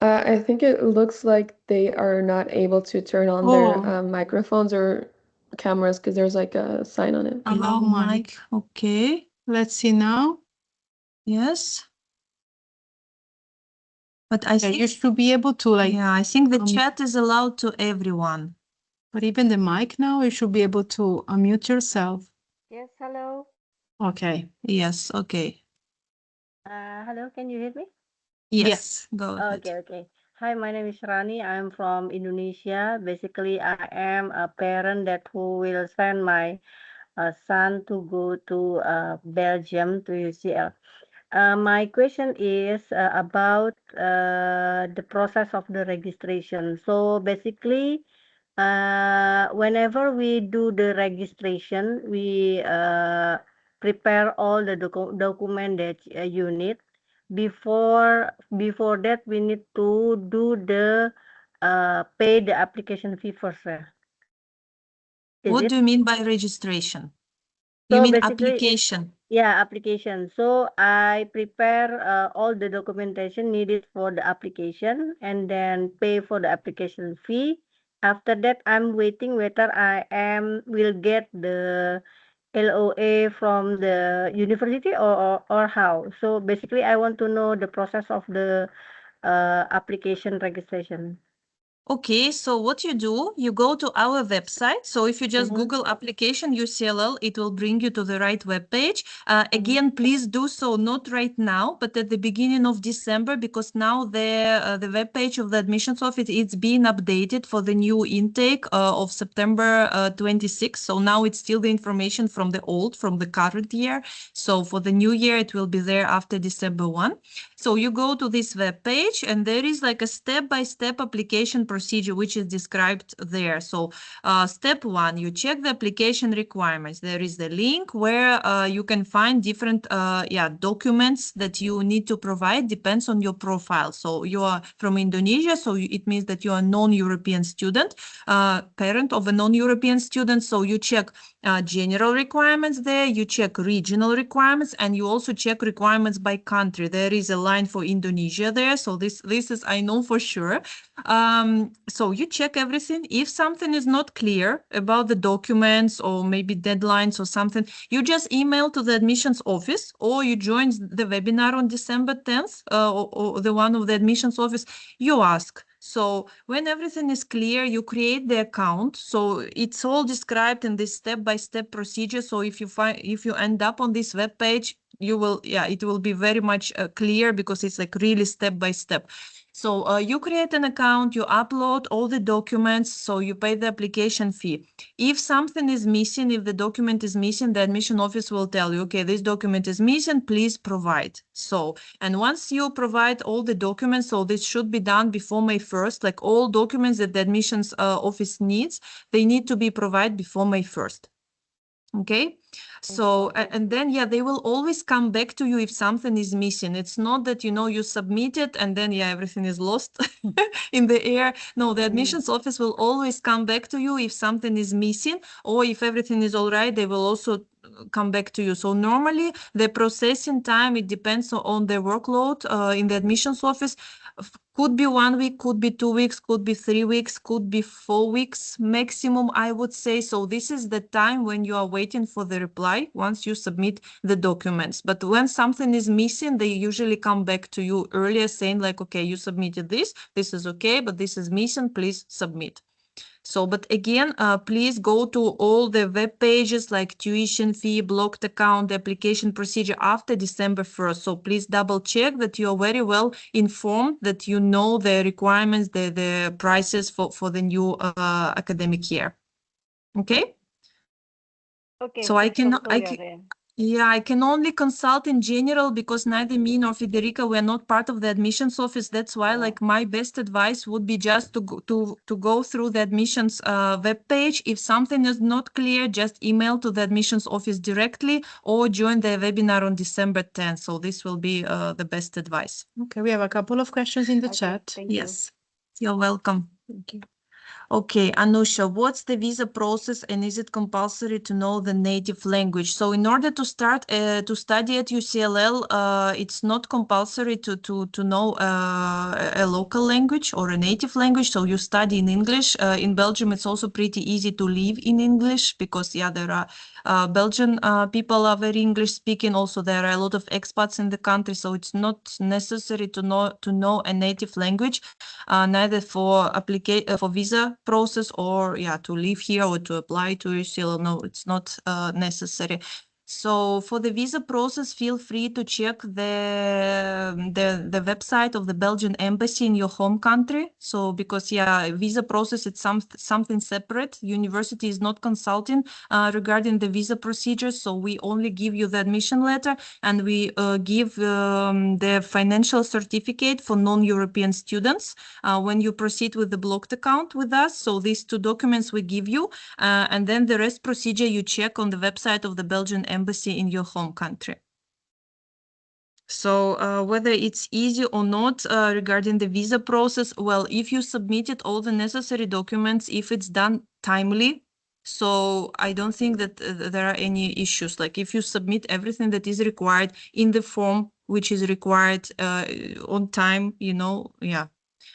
I think it looks like they are not able to turn on their microphones or cameras because there's like a sign on it. Allow mic. Okay. Let's see now. Yes. But I think you should be able to I think the chat is allowed to everyone. But even the mic now, you should be able to unmute yourself. Yes, hello. Okay. Yes, okay. Hello, can you hear me? Yes. Go ahead. Okay. Hi, my name is Rani. I'm from Indonesia. Basically, I am a parent that who will send my son to go to Belgium to UCL. My question is about the process of the registration. So basically, whenever we do the registration, we prepare all the document that you need. Before that, we need to do the pay the application fee first. What do you mean by registration? So you mean basically, application? Yeah, application. So I prepare all the documentation needed for the application and then pay for the application fee. After that, I'm waiting whether I will get the LOA from the university or how. So basically, I want to know the process of the application registration. Okay, so what you do, you go to our website. So if you just Google application UCLL, it will bring you to the right web page. Again, please do so not right now, but at the beginning of December, because now the web page of the admissions office is being updated for the new intake of September 26. So now it's still the information from the current year. So for the new year, it will be there after December 1. So you go to this web page and there is like a step-by-step application procedure which is described there. So step 1, you check the application requirements. There is the link where you can find different documents that you need to provide, depends on your profile. So you are from Indonesia, so it means that you are a non-European student, parent of a non-European student. So you check general requirements there, you check regional requirements, and you also check requirements by country. There is a line for Indonesia there, so this is I know for sure. So you check everything. If something is not clear about the documents or maybe deadlines or something, you just email to the admissions office, or you join the webinar on December 10th or the one of the admissions office. You ask. So when everything is clear, you create the account. So it's all described in this step-by-step procedure. So if you end up on this web page, you will, it will be very much clear, because it's like really step-by-step. So you create an account, you upload all the documents, so you pay the application fee. If something is missing, if the document is missing, the admission office will tell you, okay, this document is missing, please provide. So, and once you provide all the documents, so this should be done before May 1st, like all documents that the admissions office needs, they need to be provided before May 1st. Okay, so and then they will always come back to you if something is missing. It's not that you submit it and then everything is lost in the air. No, the admissions office will always come back to you if something is missing, or if everything is all right, they will also come back to you. So normally the processing time, it depends on the workload in the admissions office. Could be 1 week, could be 2 weeks, could be 3 weeks, could be 4 weeks maximum, I would say. So this is the time when you are waiting for the reply once you submit the documents. But when something is missing, they usually come back to you earlier saying like, okay, you submitted this is okay, but this is missing, please submit. So, but again, please go to all the web pages like tuition fee, blocked account, application procedure after December 1st. So please double check that you are very well informed, that you know the requirements, the prices for the new academic year. Okay? Okay, So I crystal can clear. I can only consult in general, because neither me nor Federica, we're not part of the admissions office. That's why like my best advice would be just to go through the admissions web page. If something is not clear, just email to the admissions office directly, or join the webinar on December 10th. So this will be the best advice. Okay, we have a couple of questions in the chat. Thank you. Yes, you're welcome. Thank you. Okay, Anusha, what's the visa process, and is it compulsory to know the native language? So in order to start to study at UCLL, it's not compulsory to know a local language or a native language. So you study in English. In Belgium, it's also pretty easy to live in English, because there are Belgian people are very English speaking. Also, there are a lot of expats in the country, so it's not necessary to know a native language, neither for visa process or to live here or to apply to UCLL. No, it's not necessary. So for the visa process, feel free to check the website of the Belgian embassy in your home country. So because visa process, it's something separate. University is not consulting regarding the visa procedures. So we only give you the admission letter, and we give the financial certificate for non-European students when you proceed with the blocked account with us. So these two documents we give you, and then the rest procedure you check on the website of the Belgian embassy in your home country. So whether it's easy or not regarding the visa process, well, if you submitted all the necessary documents, if it's done timely, so I don't think that there are any issues. Like if you submit everything that is required in the form which is required on time,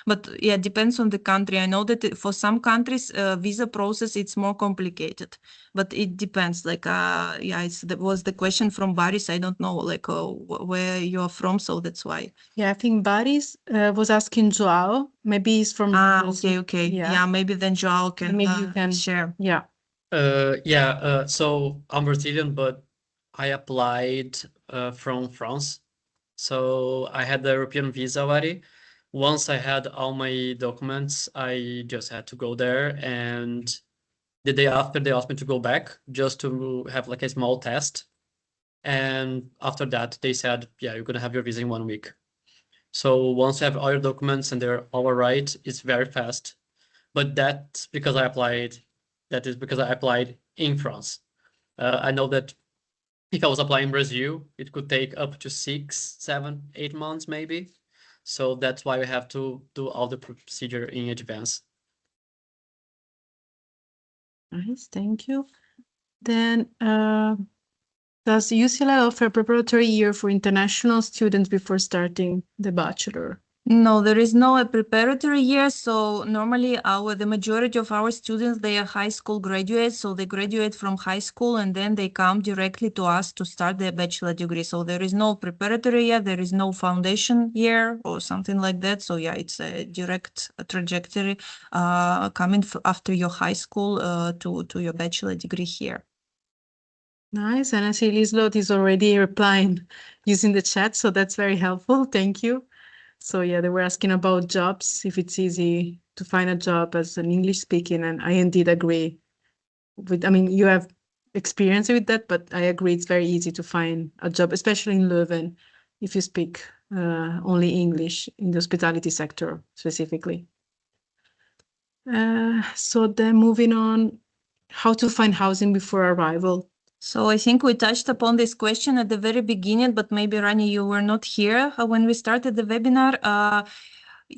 But depends on the country. I know that for some countries, visa process, it's more complicated, but it depends. Like, that was the question from Baris. I don't know, like, where you're from, so that's why. Yeah, I think Baris was asking Joao. Maybe he's from okay. Yeah, maybe then Joao can, maybe you can share. Yeah. So I'm Brazilian, but I applied from France. So I had the European visa already. Once I had all my documents, I just had to go there, and the day after they asked me to go back just to have like a small test. And after that, they said, yeah, you're gonna have your visa in 1 week. So once you have all your documents and they're all right, it's very fast. But that's because I applied. That is because I applied in France. I know that if I was applying in Brazil, it could take up to 6, 7, 8 months maybe. So that's why we have to do all the procedure in advance. Nice, thank you. Then, does UCLA offer a preparatory year for international students before starting the bachelor? No, there is no a preparatory year. So normally the majority of our students, they are high school graduates. So they graduate from high school and then they come directly to us to start their bachelor degree. So there is no preparatory year, there is no foundation year or something like that. So yeah, it's a direct trajectory coming after your high school to your bachelor degree here. Nice, and I see Lislot is already replying using the chat, so that's very helpful. Thank you. So yeah, they were asking about jobs, if it's easy to find a job as an English speaking, and I indeed agree with, I mean, you have experience with that, but I agree it's very easy to find a job, especially in Leuven, if you speak only English in the hospitality sector specifically. So then moving on, how to find housing before arrival. So I think we touched upon this question at the very beginning, but maybe Rani, you were not here when we started the webinar.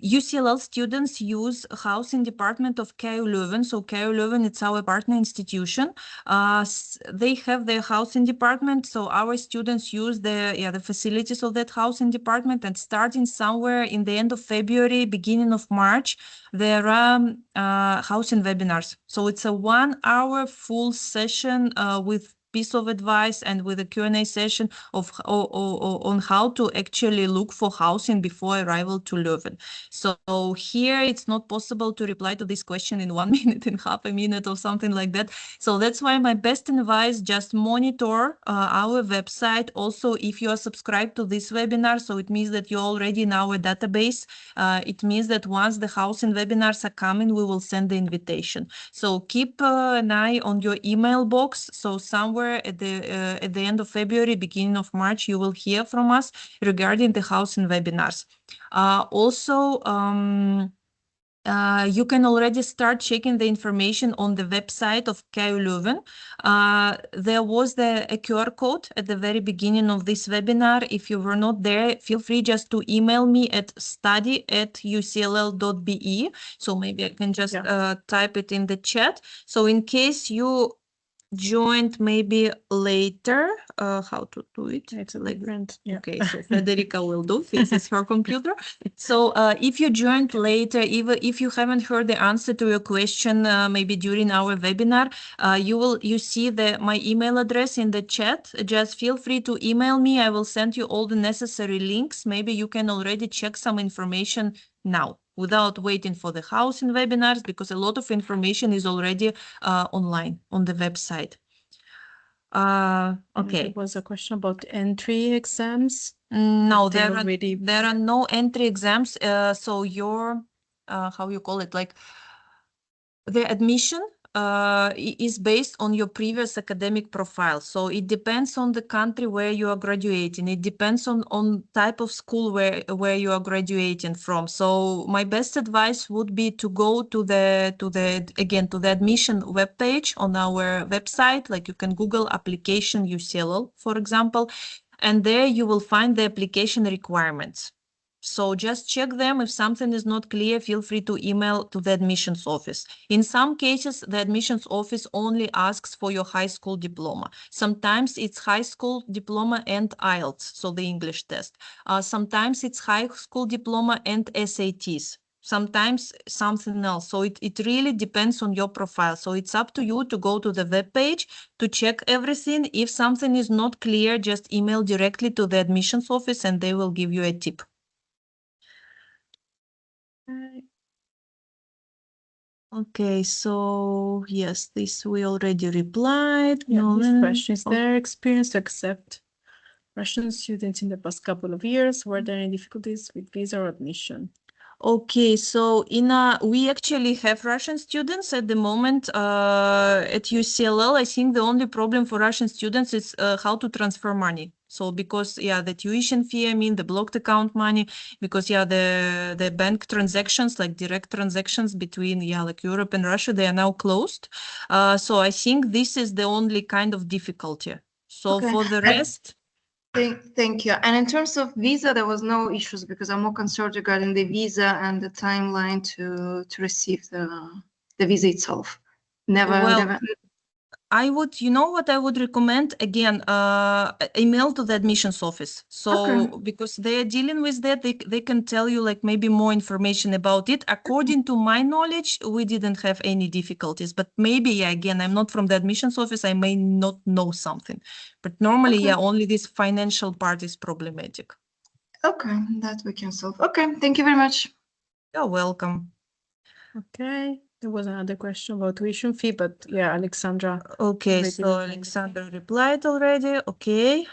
UCLL students use housing department of KU Leuven. So KU Leuven, it's our partner institution. They have their housing department. So our students use the facilities of that housing department, and starting somewhere in the end of February, beginning of March, there are housing webinars. So it's a 1 hour full session with piece of advice and with a Q&A session on how to actually look for housing before arrival to Leuven. So here it's not possible to reply to this question in 1 minute, in half a minute or something like that. So that's why my best advice, just monitor our website. Also, if you are subscribed to this webinar, so it means that you're already in our database. It means that once the housing webinars are coming, we will send the invitation. So keep an eye on your email box. So somewhere at the end of February, beginning of March, you will hear from us regarding the housing webinars. Also, you can already start checking the information on the website of KU Leuven. There was a QR code at the very beginning of this webinar. If you were not there, feel free just to email me at study@ucll.be. So maybe I can just type it in the chat. So in case you joined maybe later, how to do it? It's like different. Yeah. Okay, so Federica will do, fixes her computer. So if you joined later, even if you haven't heard the answer to your question, maybe during our webinar, you see my email address in the chat. Just feel free to email me. I will send you all the necessary links. Maybe you can already check some information now without waiting for the housing webinars, because a lot of information is already online on the website. Okay. There was a question about entry exams. No, there are no entry exams. So your, how you call it, like the admission is based on your previous academic profile. So it depends on the country where you are graduating. It depends on type of school where you are graduating from. So my best advice would be to go to the admission webpage on our website. Like you can Google application UCLL, for example, and there you will find the application requirements. So just check them. If something is not clear, feel free to email to the admissions office. In some cases, the admissions office only asks for your high school diploma. Sometimes it's high school diploma and IELTS, so the English test. Sometimes it's high school diploma and SATs. Sometimes something else. So it really depends on your profile. So it's up to you to go to the web page to check everything. If something is not clear, just email directly to the admissions office and they will give you a tip. Okay, so yes, this we already replied. This question is there experience to accept Russian students in the past couple of years? Were there any difficulties with visa or admission? Okay, so we actually have Russian students at the moment at UCLL. I think the only problem for Russian students is how to transfer money. So because the tuition fee, I mean the blocked account money, because the bank transactions, like direct transactions between like Europe and Russia, they are now closed. So I think this is the only kind of difficulty. So Okay. for the rest, Thank you. And in terms of visa, there was no issues because I'm more concerned regarding the visa and the timeline to receive the visa itself. Never. I would, what I would recommend again, email to the admissions office. So because they are dealing with that, they can tell you like maybe more information about it. According to my knowledge, we didn't have any difficulties, but maybe, again, I'm not from the admissions office. I may not know something, but normally, only this financial part is problematic. Okay, that we can solve. Okay, thank you very much. You're welcome. Okay, there was another question about tuition fee, but yeah, Alexandra. Okay, already so replied. Alexandra replied already. Okay.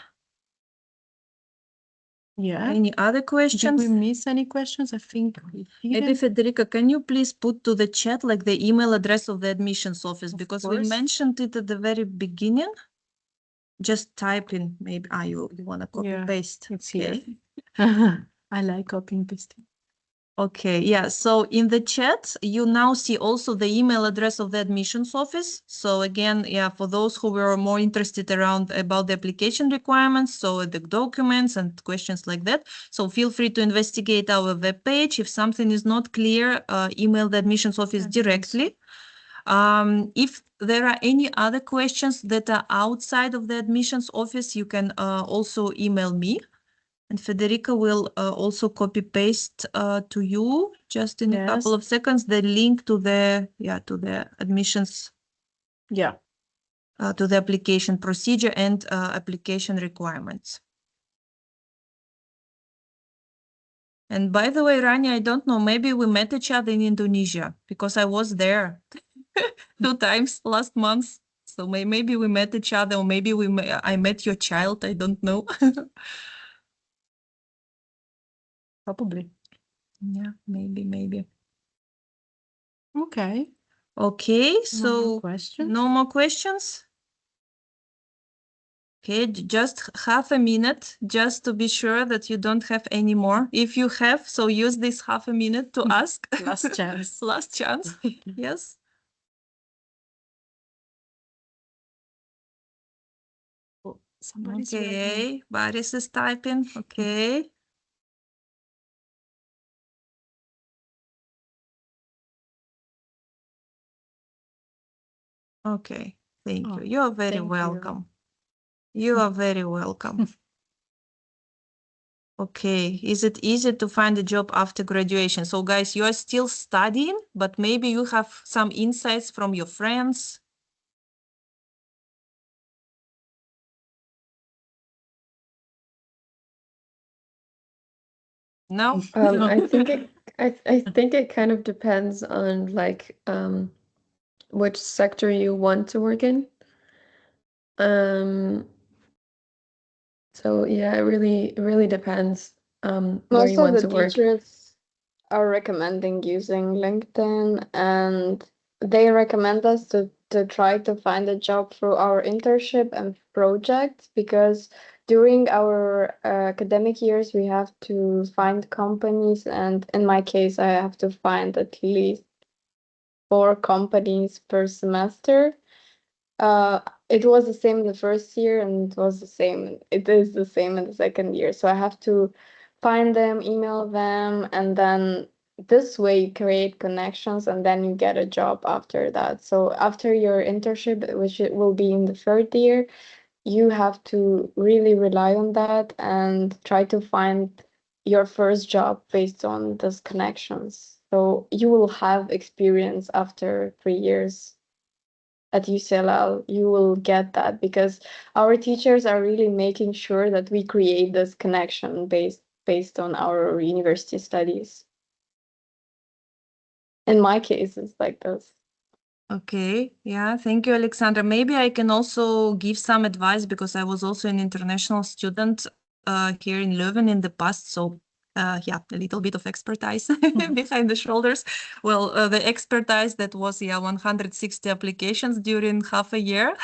Yeah. Any other Did questions? we miss any questions? I think we Maybe didn't. Federica, can you please put to the chat like the email address of the admissions office, because we course. mentioned it at the very beginning. Just type in, maybe you want to copy paste. It's here. I like copying pasting. Okay, yeah. So in the chat, you now see also the email address of the admissions office. So again, for those who were more interested about the application requirements, so the documents and questions like that. So feel free to investigate our webpage. If something is not clear, email the admissions office directly. If there are any other questions that are outside of the admissions office, you can also email me. And Federica will also copy paste to you just in a couple of seconds the link to the admissions. Yeah. To the application procedure and application requirements. And by the way, Rania, I don't know, maybe we met each other in Indonesia because I was there 2 times last month. So maybe we met each other, or maybe I met your child. I don't know. Probably. Yeah, maybe. Okay. Okay, No more so questions. no more questions. Okay, just half a minute, just to be sure that you don't have any more. If you have, so use this half a minute to ask. Last chance. Last chance. Yes. Oh, somebody's Okay, Boris is typing. Okay. Okay, thank you. You are very welcome. You are very welcome. Okay, is it easy to find a job after graduation? So guys, you are still studying, but maybe you have some insights from your friends. No? I think it kind of depends on like which sector you want to work in. So yeah, it really depends where Most you of want the to work. teachers are recommending using LinkedIn, and they recommend us to try to find a job through our internship and projects, because during our academic years we have to find companies, and in my case I have to find at least 4 companies per semester. It was the same in the first year, and it is the same in the second year. So I have to find them, email them, and then this way you create connections, and then you get a job after that. So after your internship, which it will be in the 3rd year, you have to really rely on that and try to find your first job based on those connections. So you will have experience after 3 years at UCLL. You will get that because our teachers are really making sure that we create this connection based on our university studies. In my case, it's like this. Okay, yeah, thank you, Alexandra. Maybe I can also give some advice because I was also an international student here in Leuven in the past. So yeah, a little bit of expertise behind the shoulders. Well, the expertise that was 160 applications during half a year,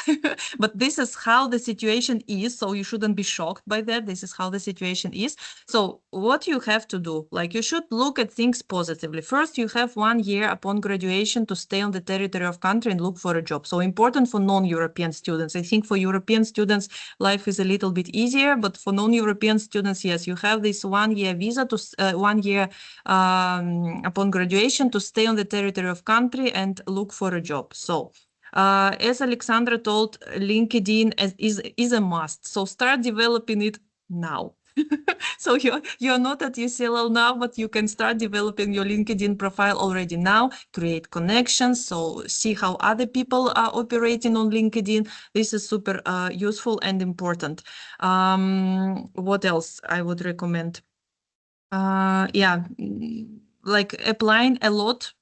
but this is how the situation is. So you shouldn't be shocked by that. This is how the situation is. So what you have to do, like you should look at things positively. First, you have 1 year upon graduation to stay on the territory of country and look for a job. So important for non-European students. I think for European students, life is a little bit easier, but for non-European students, yes, you have this 1 year visa to 1 year upon graduation to stay on the territory of country and look for a job. So as Alexandra told, LinkedIn is a must. So start developing it now. So you're not at UCLL now, but you can start developing your LinkedIn profile already now, create connections, so see how other people are operating on LinkedIn. This is super useful and important. What else I would recommend? Yeah, like applying a lot,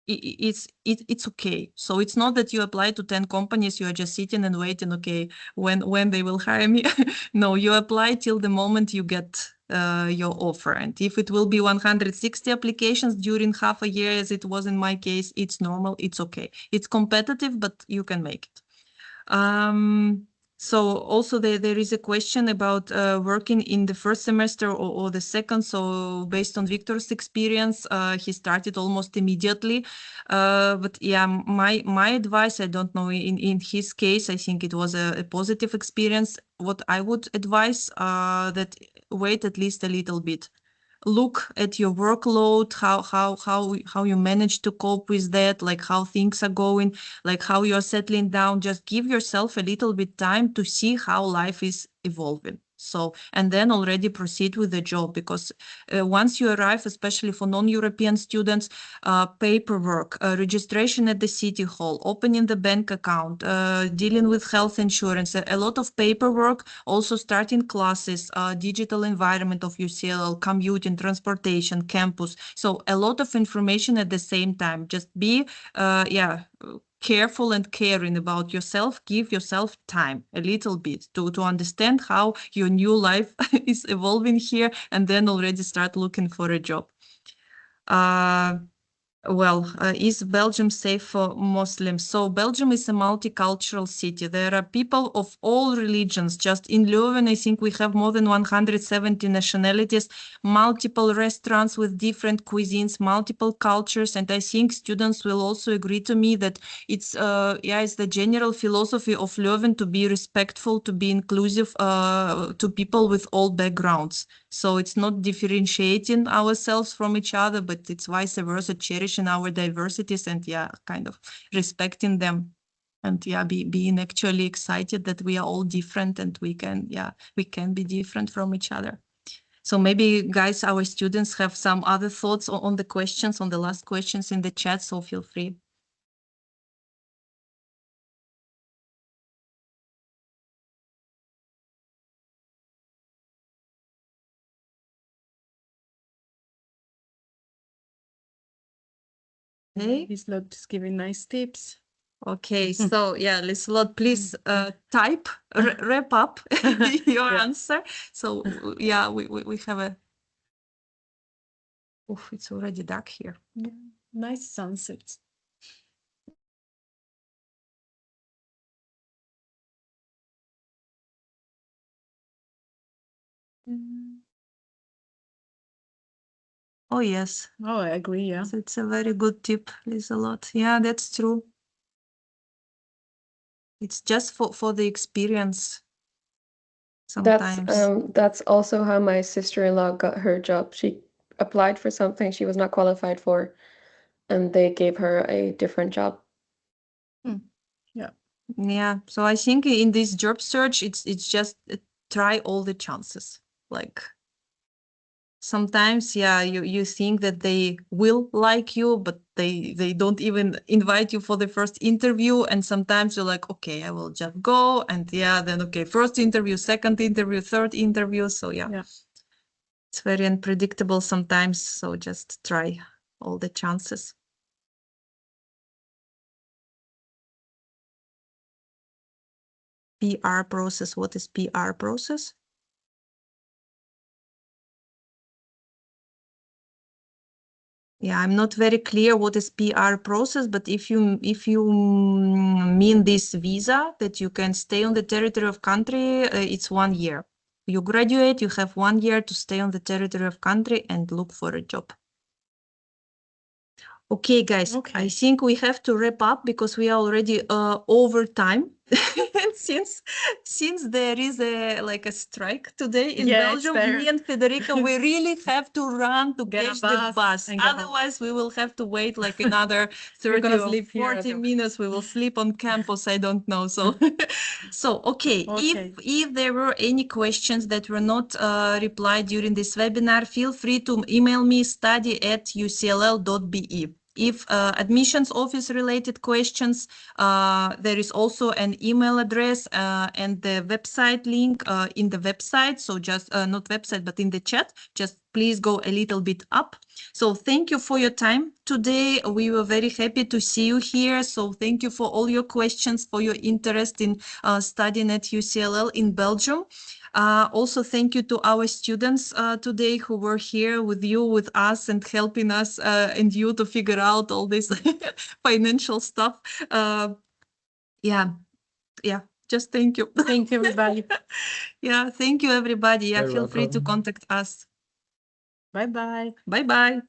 it's okay. So it's not that you apply to 10 companies, you are just sitting and waiting, okay, when they will hire me. No, you apply till the moment you get your offer. And if it will be 160 applications during half a year, as it was in my case, it's normal, it's okay. It's competitive, but you can make it. So also there is a question about working in the first semester or the second. So based on Victor's experience, he started almost immediately. But yeah, my advice, I don't know, in his case, I think it was a positive experience. What I would advise, that wait at least a little bit. Look at your workload, how you manage to cope with that, like how things are going, like how you're settling down. Just give yourself a little bit time to see how life is evolving. So, and then already proceed with the job, because once you arrive, especially for non-European students, paperwork, registration at the city hall, opening the bank account, dealing with health insurance, a lot of paperwork, also starting classes, digital environment of UCLL, commuting, transportation, campus. So a lot of information at the same time. Just be, careful and caring about yourself. Give yourself time a little bit to understand how your new life is evolving here, and then already start looking for a job. Is Belgium safe for Muslims? So Belgium is a multicultural city. There are people of all religions. Just in Leuven, I think we have more than 170 nationalities, multiple restaurants with different cuisines, multiple cultures. And I think students will also agree to me that it's the general philosophy of Leuven to be respectful, to be inclusive to people with all backgrounds. So it's not differentiating ourselves from each other, but it's vice versa, cherishing our diversities and kind of respecting them. And being actually excited that we are all different and we can be different from each other. So maybe guys, our students have some other thoughts on the questions, on the last questions in the chat, so feel free. Okay. Liselot is giving nice tips. Okay, so Liselot, please type, wrap up your answer. So we have a. Oof, it's already dark here. Yeah. Nice sunset. Oh yes. Oh, I agree. Yeah. So it's a very good tip, Liselot. Yeah, that's true. It's just for the experience. Sometimes. That's also how my sister-in-law got her job. She applied for something she was not qualified for, and they gave her a different job. Yeah. So I think in this job search, it's just try all the chances. Like sometimes, you think that they will like you, but they don't even invite you for the first interview. And sometimes you're like, okay, I will just go. And then okay, first interview, second interview, third interview. So it's very unpredictable sometimes. So just try all the chances. PR process. What is PR process? Yeah, I'm not very clear what is PR process, but if you mean this visa that you can stay on the territory of country, it's 1 year. You graduate, you have 1 year to stay on the territory of country and look for a job. Okay, guys, I think we have to wrap up because we are already over time. since there is a strike today in Belgium, me and Federica, we really have to run to catch the bus. Otherwise, we will have to wait like another 30 or 40 minutes. We will sleep on campus. I don't know. So, okay. If there were any questions that were not replied during this webinar, feel free to email me study@ucll.be. If admissions office related questions, there is also an email address and the website link in the website. So just not website, but in the chat, just please go a little bit up. So thank you for your time today. We were very happy to see you here. So thank you for all your questions, for your interest in studying at UCLL in Belgium. Also, thank you to our students today who were here with you, with us, and helping us and you to figure out all this financial stuff. Yeah, just thank you. Thank you, everybody. Yeah, thank you, everybody. Yeah, You're feel free to welcome. contact us. Bye-bye. Bye-bye.